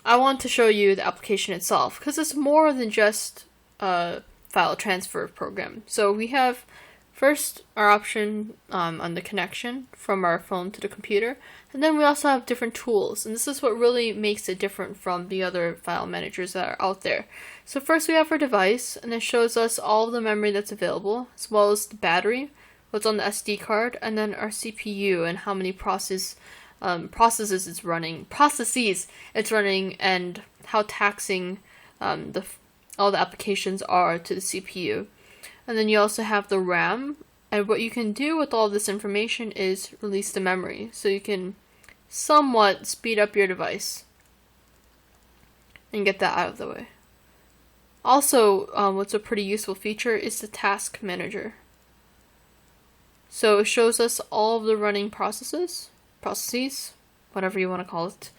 I want to show you the application itself, because it's more than just a file transfer program. So we have first our option on the connection from our phone to the computer, and then we also have different tools, and this is what really makes it different from the other file managers that are out there. So first we have our device, and it shows us all of the memory that's available, as well as the battery, what's on the SD card, and then our CPU and how many processes it's running, and how taxing all the applications are to the CPU. And then you also have the RAM, and what you can do with all this information is release the memory, so you can somewhat speed up your device and get that out of the way. Also, what's a pretty useful feature is the task manager. So it shows us all of the running processes, whatever you want to call it,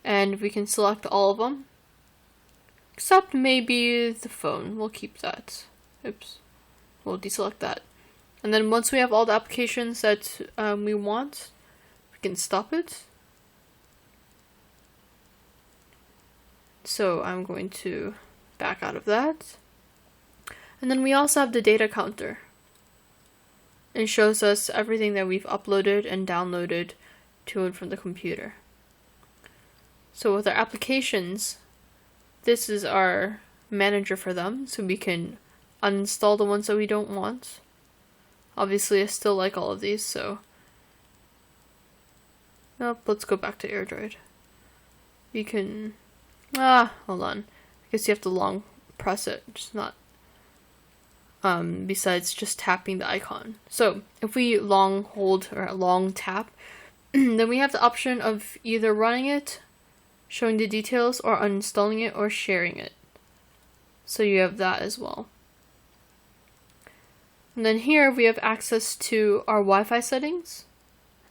and we can select all of them, except maybe the phone. We'll keep that. Oops. We'll deselect that. And then once we have all the applications that we want, we can stop it. So I'm going to back out of that. And then we also have the data counter. It shows us everything that we've uploaded and downloaded to and from the computer. So with our applications, this is our manager for them, so we can uninstall the ones that we don't want. Obviously, I still like all of these, so... Nope, let's go back to AirDroid. You can... hold on. I guess you have to long press it, just not... besides just tapping the icon. So, if we long hold or long tap, then we have the option of either running it, showing the details, or uninstalling it, or sharing it. So you have that as well. And then here we have access to our Wi-Fi settings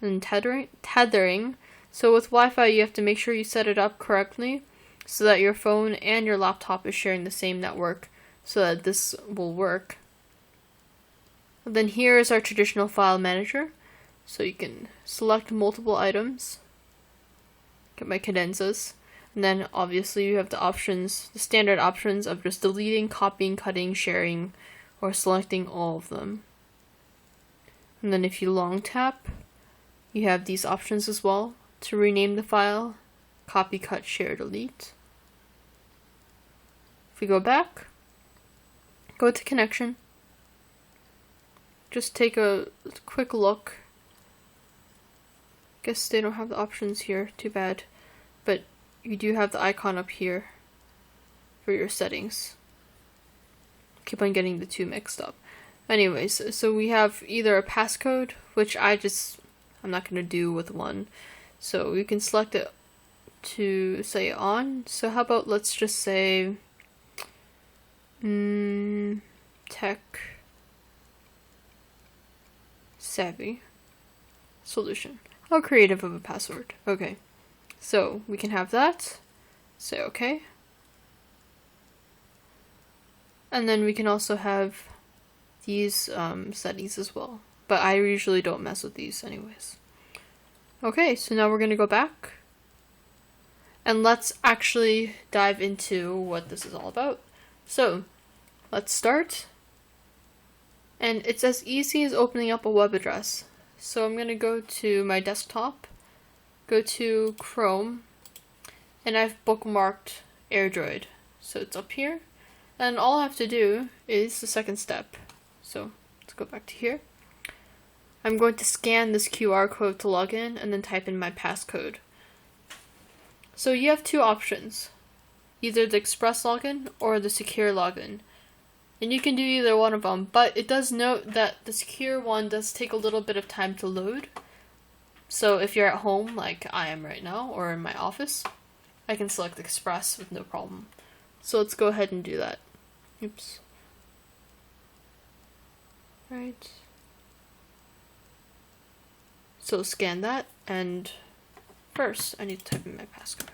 and tethering. So with Wi-Fi, you have to make sure you set it up correctly so that your phone and your laptop is sharing the same network so that this will work. And then here is our traditional file manager. So you can select multiple items, get my cadenzas, and then obviously you have the options, the standard options of just deleting, copying, cutting, sharing, or selecting all of them. And then if you long tap, you have these options as well to rename the file, copy, cut, share, delete. If we go back, go to connection, just take a quick look. Guess they don't have the options here, too bad, but you do have the icon up here for your settings. Keep on getting the two mixed up. Anyways, so we have either a passcode, which I'm not going to do with one. So you can select it to say on. So how about let's just say Tech savvy solution. How creative of a password. Okay, so we can have that. Say okay. And then we can also have these settings as well. But I usually don't mess with these anyways. Okay, so now we're going to go back. And let's actually dive into what this is all about. So, let's start. And it's as easy as opening up a web address. So I'm going to go to my desktop, go to Chrome, and I've bookmarked AirDroid. So it's up here. And all I have to do is the second step. So let's go back to here. I'm going to scan this QR code to log in and then type in my passcode. So you have two options, either the express login or the secure login. And you can do either one of them, but it does note that the secure one does take a little bit of time to load. So if you're at home, like I am right now, or in my office, I can select express with no problem. So let's go ahead and do that. Oops. Right. So scan that, and first I need to type in my passcode.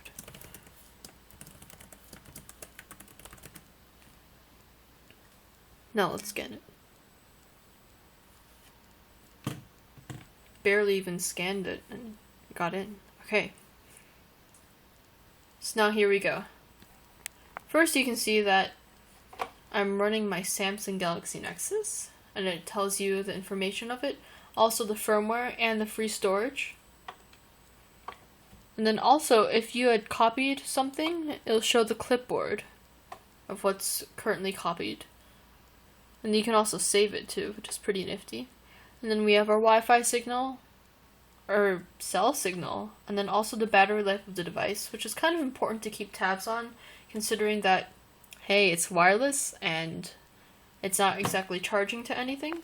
Now let's scan it. Barely even scanned it and got in. Okay. So now here we go. First you can see that I'm running my Samsung Galaxy Nexus, and it tells you the information of it, also the firmware and the free storage. And then also, if you had copied something, it'll show the clipboard of what's currently copied. And you can also save it too, which is pretty nifty. And then we have our Wi-Fi signal, or cell signal, and then also the battery life of the device, which is kind of important to keep tabs on, considering that, hey, it's wireless and it's not exactly charging to anything.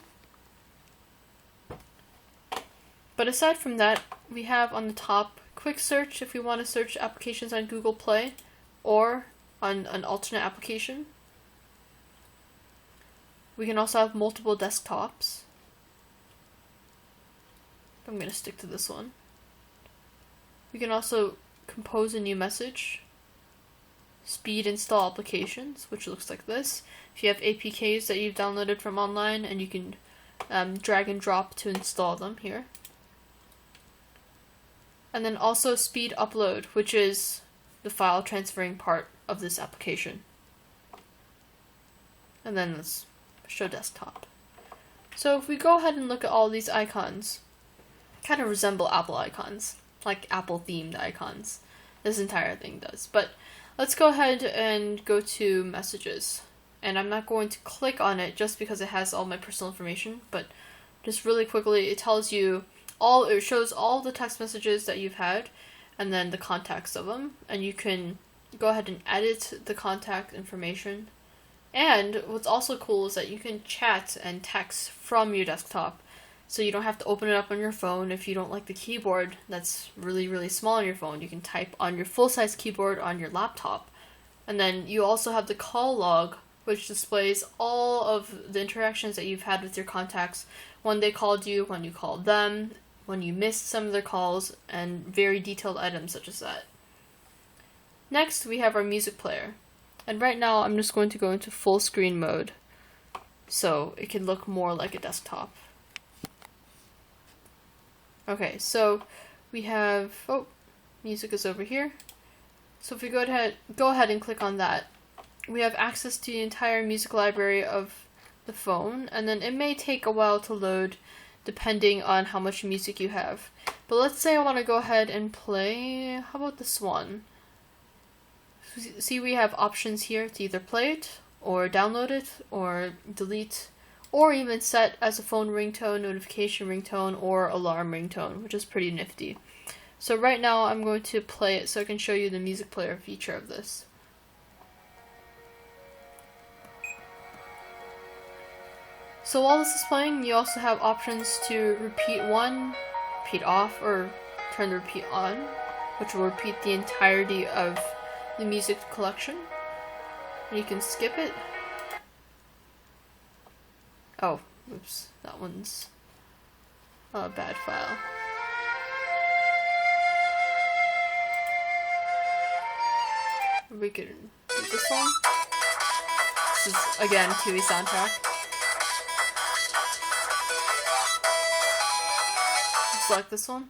But aside from that, we have on the top quick search if we want to search applications on Google Play or on an alternate application. We can also have multiple desktops. I'm going to stick to this one. We can also compose a new message. Speed install applications, which looks like this. If you have APKs that you've downloaded from online, and you can drag and drop to install them here. And then also speed upload, which is the file transferring part of this application. And then let's show desktop. So if we go ahead and look at all these icons, kind of resemble Apple icons, like Apple themed icons. This entire thing does. But let's go ahead and go to messages. And I'm not going to click on it just because it has all my personal information, but just really quickly, it tells you it shows all the text messages that you've had and then the context of them, and you can go ahead and edit the contact information. And what's also cool is that you can chat and text from your desktop, so you don't have to open it up on your phone. If you don't like the keyboard that's really, really small on your phone, you can type on your full-size keyboard on your laptop. And then you also have the call log, which displays all of the interactions that you've had with your contacts, when they called you, when you called them, when you missed some of their calls, and very detailed items such as that. Next, we have our music player. And right now, I'm just going to go into full screen mode, so it can look more like a desktop. Okay, so we have, music is over here. So if we go ahead and click on that, we have access to the entire music library of the phone, and then it may take a while to load depending on how much music you have. But let's say I want to go ahead and play, how about this one? See, we have options here to either play it, or download it, or delete, or even set as a phone ringtone, notification ringtone, or alarm ringtone, which is pretty nifty. So right now I'm going to play it so I can show you the music player feature of this. So while this is playing, you also have options to repeat one, repeat off, or turn the repeat on, which will repeat the entirety of the music collection. And you can skip it, Oh, oops, that one's a bad file. We can do this one. This is, again, TV soundtrack. Select this one.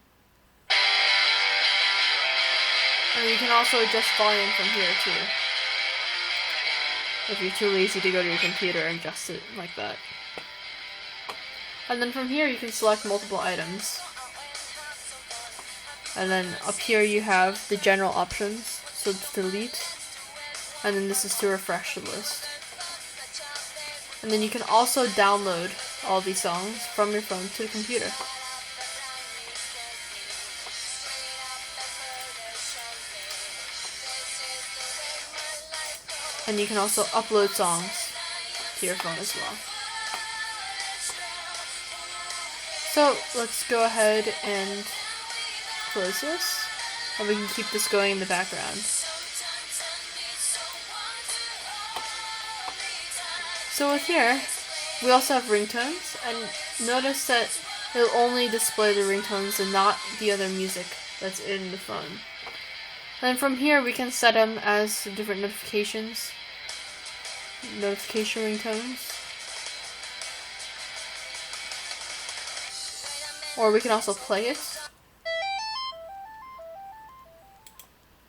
And you can also adjust volume from here too. If you're too lazy to go to your computer and adjust it like that. And then from here you can select multiple items. And then up here you have the general options, so to delete. And then this is to refresh the list. And then you can also download all these songs from your phone to the computer. And you can also upload songs to your phone as well. So let's go ahead and close this, and we can keep this going in the background. So with here, we also have ringtones, and notice that it'll only display the ringtones and not the other music that's in the phone. And from here we can set them as different notification ringtones. Or we can also play it.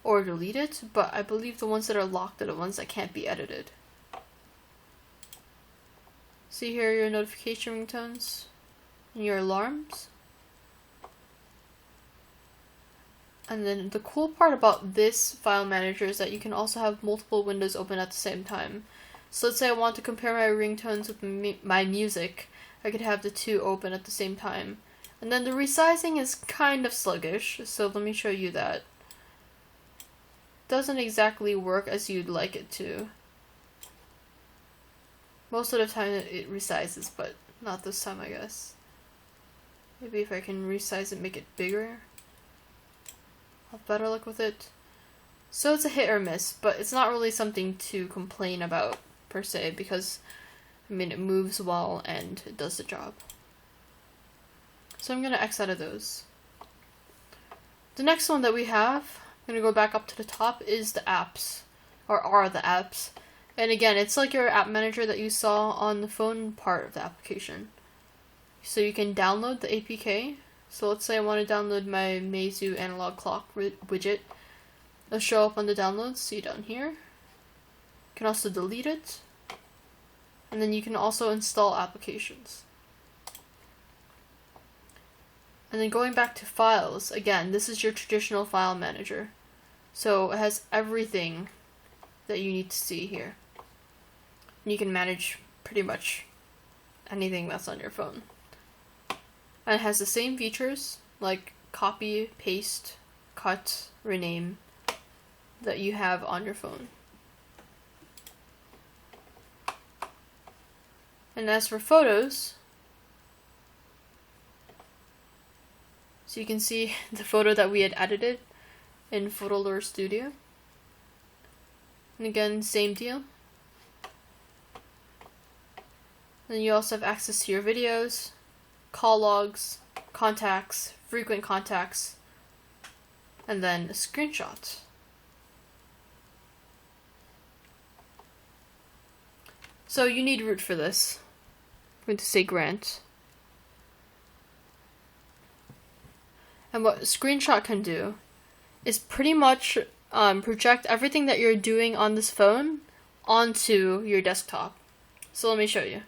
Or delete it, but I believe the ones that are locked are the ones that can't be edited. See here your notification ringtones and your alarms. And then the cool part about this file manager is that you can also have multiple windows open at the same time. So let's say I want to compare my ringtones with my music, I could have the two open at the same time. And then the resizing is kind of sluggish, so let me show you that. Doesn't exactly work as you'd like it to. Most of the time it resizes, but not this time, I guess. Maybe if I can resize it, make it bigger, I'll have better luck with it. So it's a hit or miss, but it's not really something to complain about per se, because I mean it moves well and it does the job. So I'm going to X out of those. The next one that we have, I'm going to go back up to the top, is the apps, or are the apps. And again, it's like your app manager that you saw on the phone part of the application. So you can download the APK. So let's say I want to download my Meizu analog clock widget. It'll show up on the downloads, see down here. You can also delete it. And then you can also install applications. And then going back to files, again, this is your traditional file manager. So it has everything that you need to see here. And you can manage pretty much anything that's on your phone. And it has the same features like copy, paste, cut, rename that you have on your phone. And as for photos, so you can see the photo that we had edited in Fotolr Studio. And again, same deal. Then you also have access to your videos, call logs, contacts, frequent contacts, and then a screenshot. So you need root for this. I'm going to say grant. And what screenshot can do is pretty much project everything that you're doing on this phone onto your desktop. So let me show you.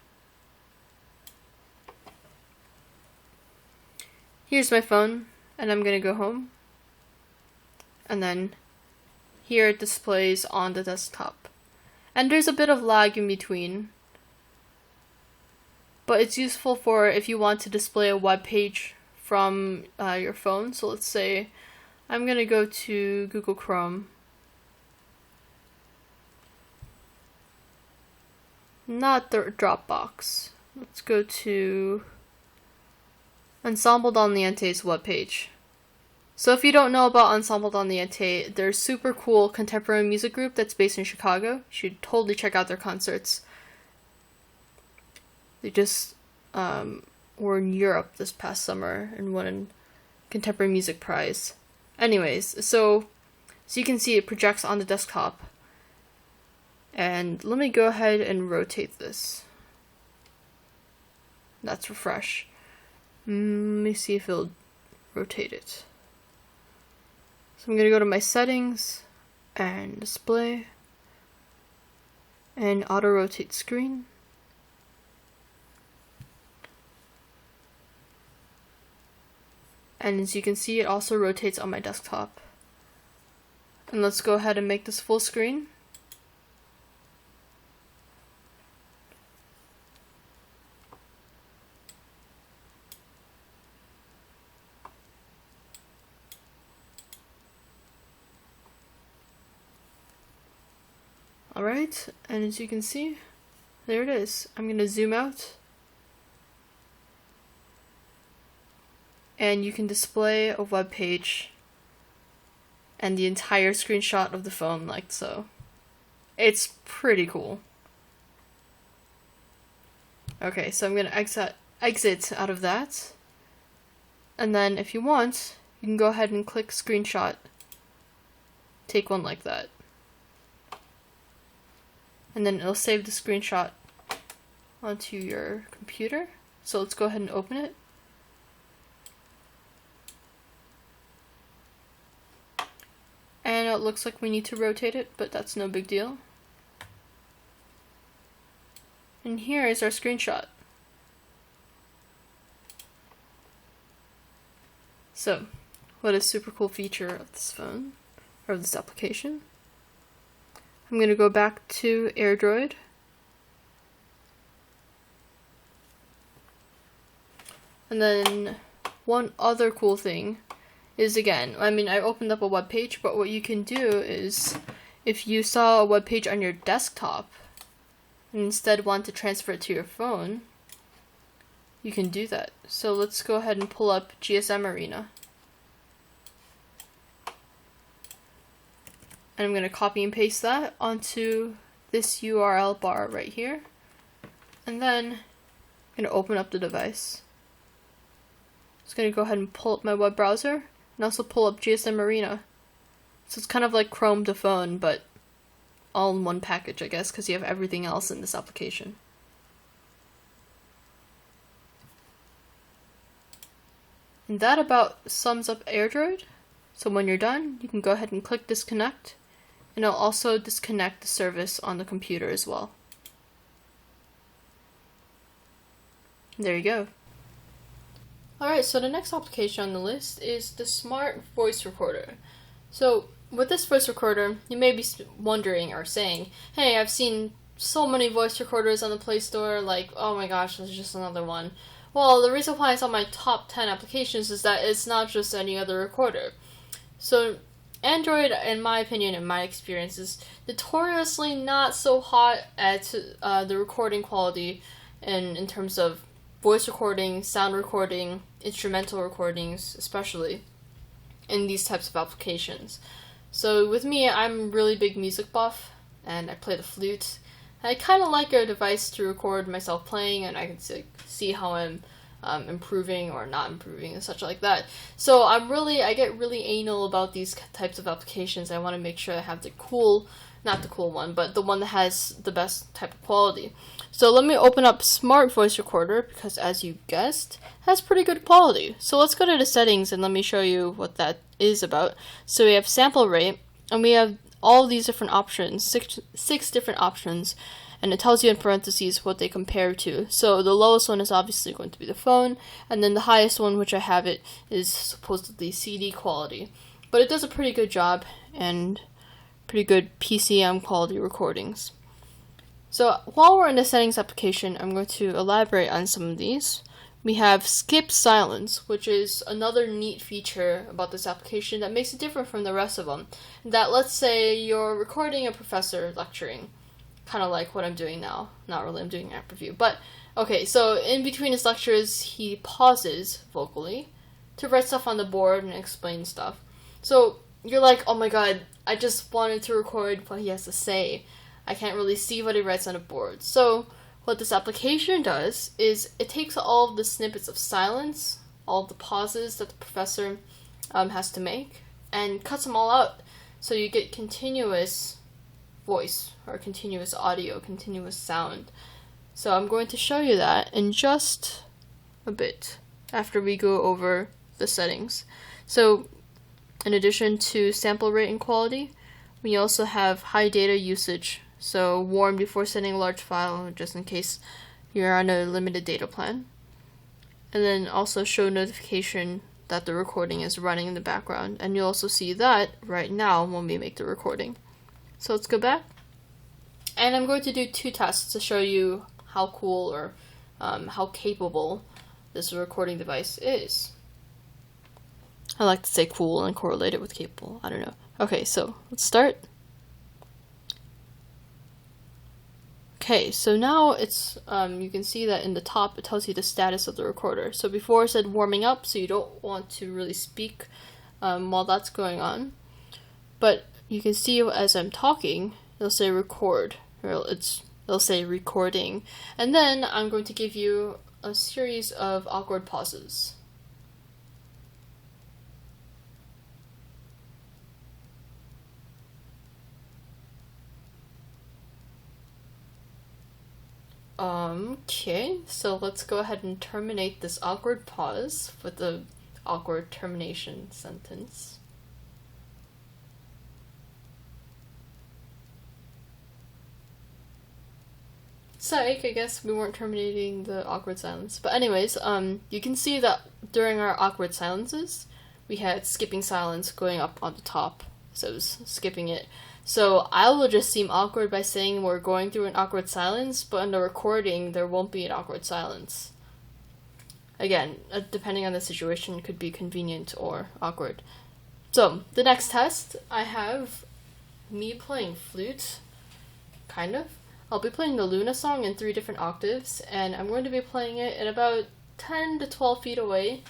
Here's my phone, and I'm gonna go home. And then here it displays on the desktop. And there's a bit of lag in between. But it's useful for if you want to display a web page from your phone. So let's say I'm gonna go to Google Chrome. Not the Dropbox. Let's go to Ensemble Doniente's webpage. So if you don't know about Ensemble Doniente, they're a super cool contemporary music group that's based in Chicago. You should totally check out their concerts. They just were in Europe this past summer and won a Contemporary Music Prize. Anyways, so you can see it projects on the desktop. And let me go ahead and rotate this. That's refresh. Let me see if it'll rotate it. So I'm going to go to my settings and display and auto rotate screen. And as you can see, it also rotates on my desktop. And let's go ahead and make this full screen. Alright, and as you can see, there it is. I'm going to zoom out. And you can display a web page and the entire screenshot of the phone like so. It's pretty cool. Okay, so I'm going to exit out of that. And then if you want, you can go ahead and click screenshot. Take one like that. And then it'll save the screenshot onto your computer. So let's go ahead and open it. And it looks like we need to rotate it, but that's no big deal. And here is our screenshot. So, what a super cool feature of this phone, or this application. I'm going to go back to AirDroid. And then one other cool thing is, again, I mean, I opened up a web page, but what you can do is, if you saw a web page on your desktop and instead want to transfer it to your phone, you can do that. So let's go ahead and pull up GSM Arena. And I'm going to copy and paste that onto this URL bar right here. And then I'm going to open up the device. Just going to go ahead and pull up my web browser and also pull up GSM Arena. So it's kind of like Chrome to phone, but all in one package, I guess, because you have everything else in this application. And that about sums up AirDroid. So when you're done, you can go ahead and click disconnect, and it'll also disconnect the service on the computer as well. And there you go. Alright, so the next application on the list is the Smart Voice Recorder. So with this voice recorder, you may be wondering or saying, hey, I've seen so many voice recorders on the Play Store, like, oh my gosh, there's just another one. Well, the reason why it's on my top 10 applications is that it's not just any other recorder. So Android, in my opinion, in my experience, is notoriously not so hot at the recording quality in terms of voice recording, sound recording, instrumental recordings, especially in these types of applications. So with me, I'm really big music buff, and I play the flute. I kind of like a device to record myself playing, and I can see how I'm improving or not improving and such like that. So I get really anal about these types of applications. I want to make sure I have the cool, not the cool one, but the one that has the best type of quality. So let me open up Smart Voice Recorder, because as you guessed, it has pretty good quality. So let's go to the settings and let me show you what that is about. So we have sample rate, and we have all these different options, six different options, and it tells you in parentheses what they compare to. So the lowest one is obviously going to be the phone, and then the highest one, which I have it, is supposedly CD quality. But it does a pretty good job, and pretty good PCM quality recordings. So while we're in the settings application, I'm going to elaborate on some of these. We have skip silence, which is another neat feature about this application that makes it different from the rest of them. That, let's say you're recording a professor lecturing, kind of like what I'm doing now. Not really, I'm doing an app review. But, okay, so in between his lectures, he pauses vocally to write stuff on the board and explain stuff. So you're like, oh my god, I just wanted to record what he has to say. I can't really see what he writes on the board. So what this application does is it takes all of the snippets of silence, all of the pauses that the professor has to make, and cuts them all out, so you get continuous voice, or continuous audio, continuous sound. So I'm going to show you that in just a bit, after we go over the settings. So in addition to sample rate and quality, we also have high data usage, so warn before sending a large file, just in case you're on a limited data plan. And then also show notification that the recording is running in the background, and you'll also see that right now when we make the recording. So let's go back, and I'm going to do 2 tests to show you how cool or how capable this recording device is. I like to say cool and correlate it with capable, I don't know. Okay, so let's start. Okay, so now it's, you can see that in the top it tells you the status of the recorder. So before it said warming up, so you don't want to really speak while that's going on. But you can see as I'm talking, it'll say record, or it'll say recording. And then I'm going to give you a series of awkward pauses. Okay, so let's go ahead and terminate this awkward pause with the awkward termination sentence. Psych, I guess we weren't terminating the awkward silence. But anyways, you can see that during our awkward silences, we had skipping silence going up on the top, so it was skipping it. So I will just seem awkward by saying we're going through an awkward silence, but in the recording, there won't be an awkward silence. Again, depending on the situation, it could be convenient or awkward. So, the next test, I have me playing flute, kind of. I'll be playing the Luna song in 3 different octaves, and I'm going to be playing it at about 10 to 12 feet away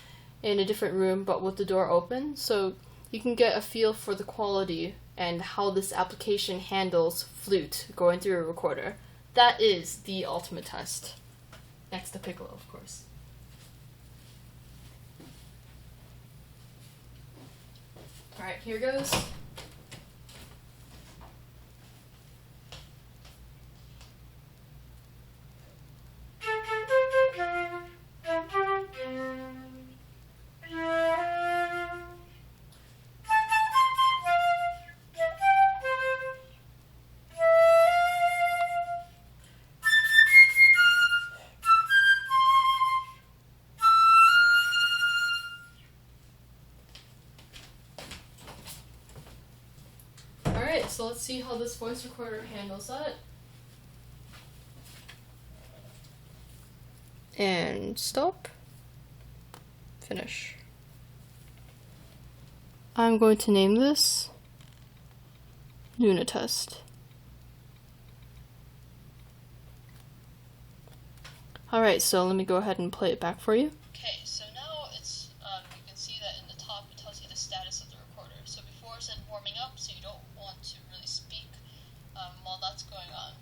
in a different room, but with the door open, so you can get a feel for the quality and how this application handles flute going through a recorder. That is the ultimate test. Next to Piccolo, of course. Alright, here goes. So let's see how this voice recorder handles that. And stop. Finish. I'm going to name this Luna Test. Alright, so let me go ahead and play it back for you. Okay, so now it's, you can see that in the top it tells you the status of the recorder. So before it said warming up, so you don't want to really speak while that's going on.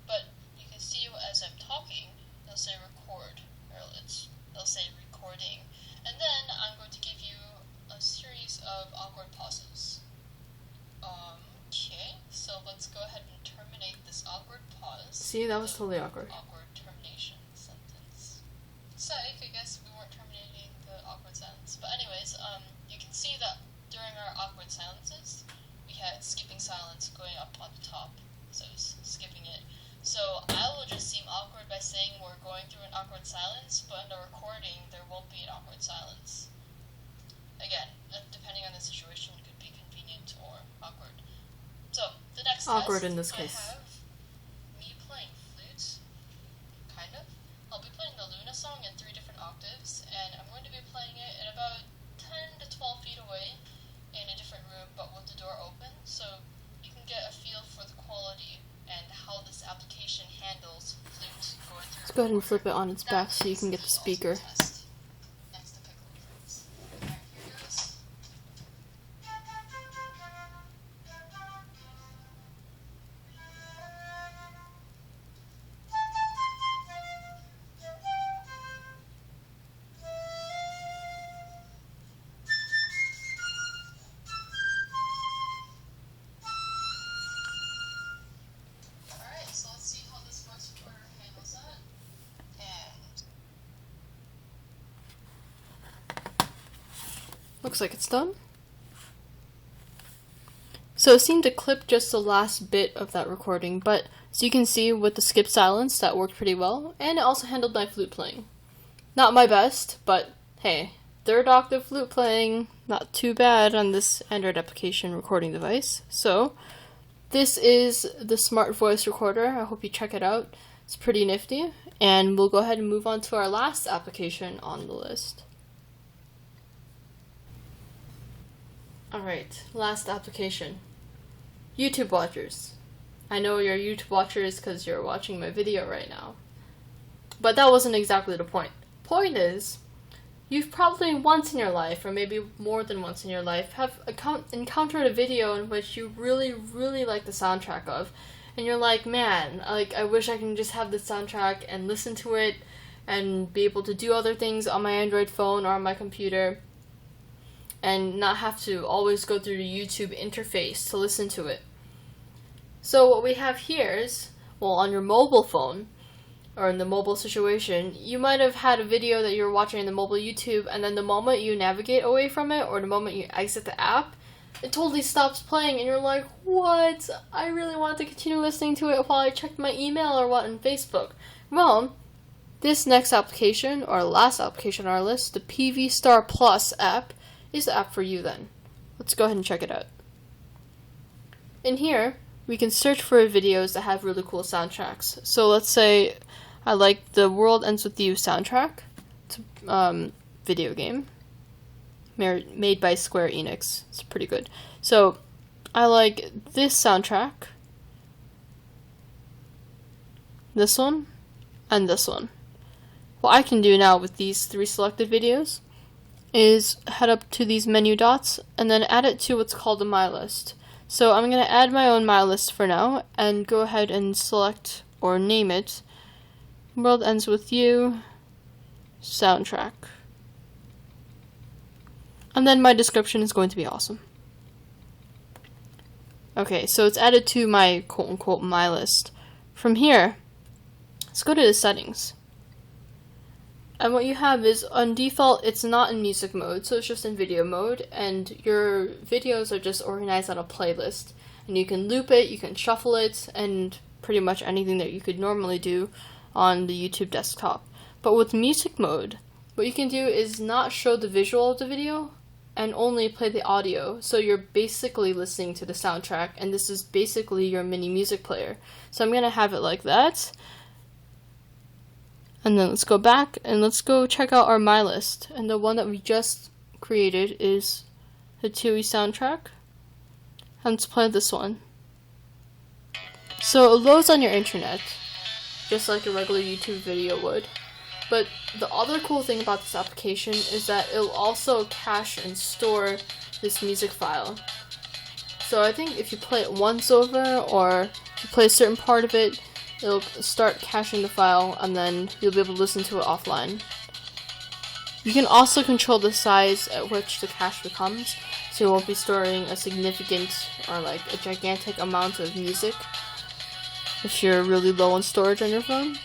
But you can see as I'm talking, it'll say record, or it'll say recording. And then I'm going to give you a series of awkward pauses. Okay, so let's go ahead and terminate this awkward pause. See, that was totally awkward. Awkward termination sentence. Psych, I guess we weren't terminating the awkward silence. But anyways, you can see that during our awkward silences, we had skipping silence going up on the top, so it's skipping it. So I will just seem awkward by saying we're going through an awkward silence, but in the recording, there won't be an awkward silence. Again, depending on the situation, it could be convenient or awkward. So, the next awkward test, in this case. I have me playing flute, kind of. I'll be playing the Luna song in 3 different octaves, and I'm going to be playing it at about 10 to 12 feet away in a different room, but with the door open, so you can get a feel for the quality and how this application handles flute going through. Let's go ahead and flip it on its back so you can get the speaker. Looks like it's done. So it seemed to clip just the last bit of that recording, but as you can see with the skip silence, that worked pretty well, and it also handled my flute playing. Not my best, but hey, third octave flute playing, not too bad on this Android application recording device. So this is the smart voice recorder. I hope you check it out. It's pretty nifty, and we'll go ahead and move on to our last application on the list. Alright, last application. YouTube watchers. I know you're YouTube watchers because you're watching my video right now. But that wasn't exactly the point. Point is, you've probably once in your life, or maybe more than once in your life, have encountered a video in which you really, really like the soundtrack of, and you're like, man, I wish I can just have the soundtrack and listen to it, and be able to do other things on my Android phone or on my computer, and not have to always go through the YouTube interface to listen to it. So what we have here is, well, on your mobile phone, or in the mobile situation, you might have had a video that you're watching in the mobile YouTube, and then the moment you navigate away from it, or the moment you exit the app, it totally stops playing, and you're like, what? I really want to continue listening to it while I check my email or what on Facebook. Well, this next application, or last application on our list, the PVSTAR Plus app, is the app for you then. Let's go ahead and check it out. In here, we can search for videos that have really cool soundtracks. So let's say I like the World Ends With You soundtrack. It's a video game made by Square Enix. It's pretty good. So I like this soundtrack, this one, and this one. What I can do now with these 3 selected videos is head up to these menu dots and then add it to what's called a My List. So I'm going to add my own My List for now and go ahead and select or name it World Ends With You soundtrack. And then my description is going to be awesome. Okay, so it's added to my quote-unquote My List. From here, let's go to the settings. And what you have is, on default, it's not in music mode, so it's just in video mode, and your videos are just organized on a playlist. And you can loop it, you can shuffle it, and pretty much anything that you could normally do on the YouTube desktop. But with music mode, what you can do is not show the visual of the video, and only play the audio. So you're basically listening to the soundtrack, and this is basically your mini music player. So I'm going to have it like that. And then let's go back and let's go check out our My List. And the one that we just created is the TUI soundtrack. And let's play this one. So it loads on your internet, just like a regular YouTube video would. But the other cool thing about this application is that it'll also cache and store this music file. So I think if you play it once over, or you play a certain part of it, it'll start caching the file, and then you'll be able to listen to it offline. You can also control the size at which the cache becomes, so you won't be storing a significant or like a gigantic amount of music if you're really low on storage on your phone.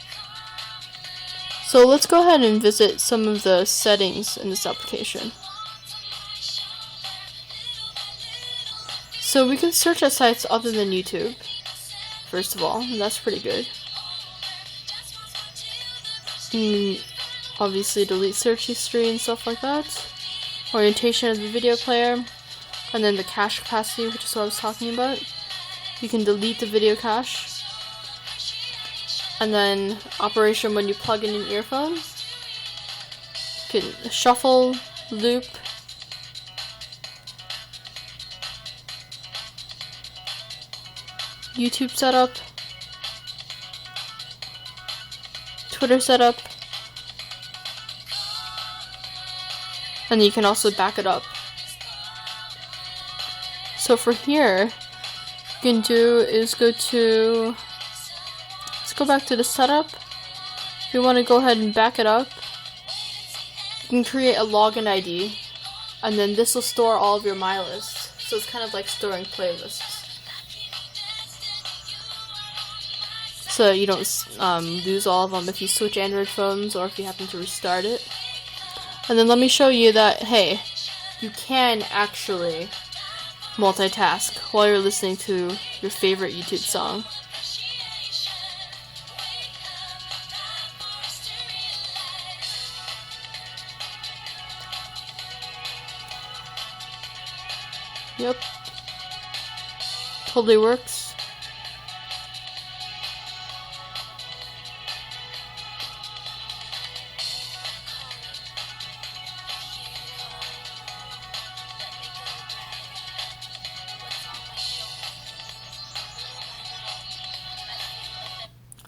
So let's go ahead and visit some of the settings in this application. So we can search at sites other than YouTube, first of all, and that's pretty good. Obviously delete search history and stuff like that. Orientation of the video player, and then the cache capacity, which is what I was talking about. You can delete the video cache. And then operation when you plug in an earphone. You can shuffle, loop, YouTube setup, Twitter setup, and you can also back it up. So for here, what you can do is go back to the setup. If you want to go ahead and back it up, you can create a login ID, and then this will store all of your My Lists. So it's kind of like storing playlists. So you don't lose all of them if you switch Android phones or if you happen to restart it. And then let me show you that, hey, you can actually multitask while you're listening to your favorite YouTube song. Yep. Totally works.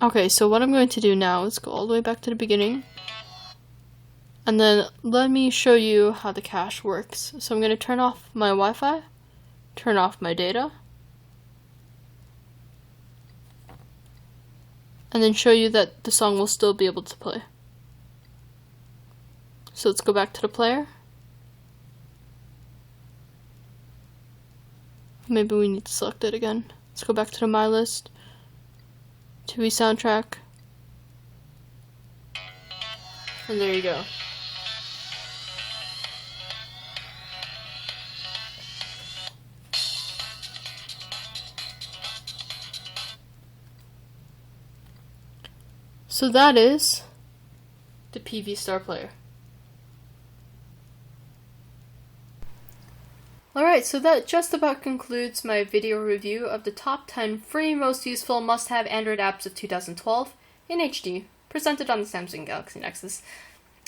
Okay, so what I'm going to do now is go all the way back to the beginning. And then let me show you how the cache works. So I'm going to turn off my Wi-Fi, turn off my data, and then show you that the song will still be able to play. So let's go back to the player. Maybe we need to select it again. Let's go back to the My List, TV soundtrack, and there you go. So that is the PVSTAR player. Alright, so that just about concludes my video review of the top 10 free most useful must-have Android apps of 2012 in HD, presented on the Samsung Galaxy Nexus,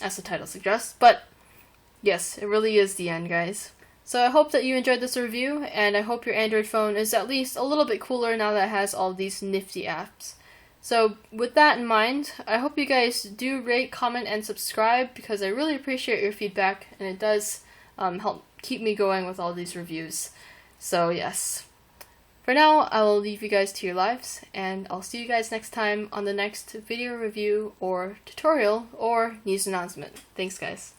as the title suggests. But yes, it really is the end, guys. So I hope that you enjoyed this review, and I hope your Android phone is at least a little bit cooler now that it has all these nifty apps. So with that in mind, I hope you guys do rate, comment, and subscribe, because I really appreciate your feedback, and it does help keep me going with all these reviews. So yes. For now, I will leave you guys to your lives, and I'll see you guys next time on the next video review or tutorial or news announcement. Thanks, guys.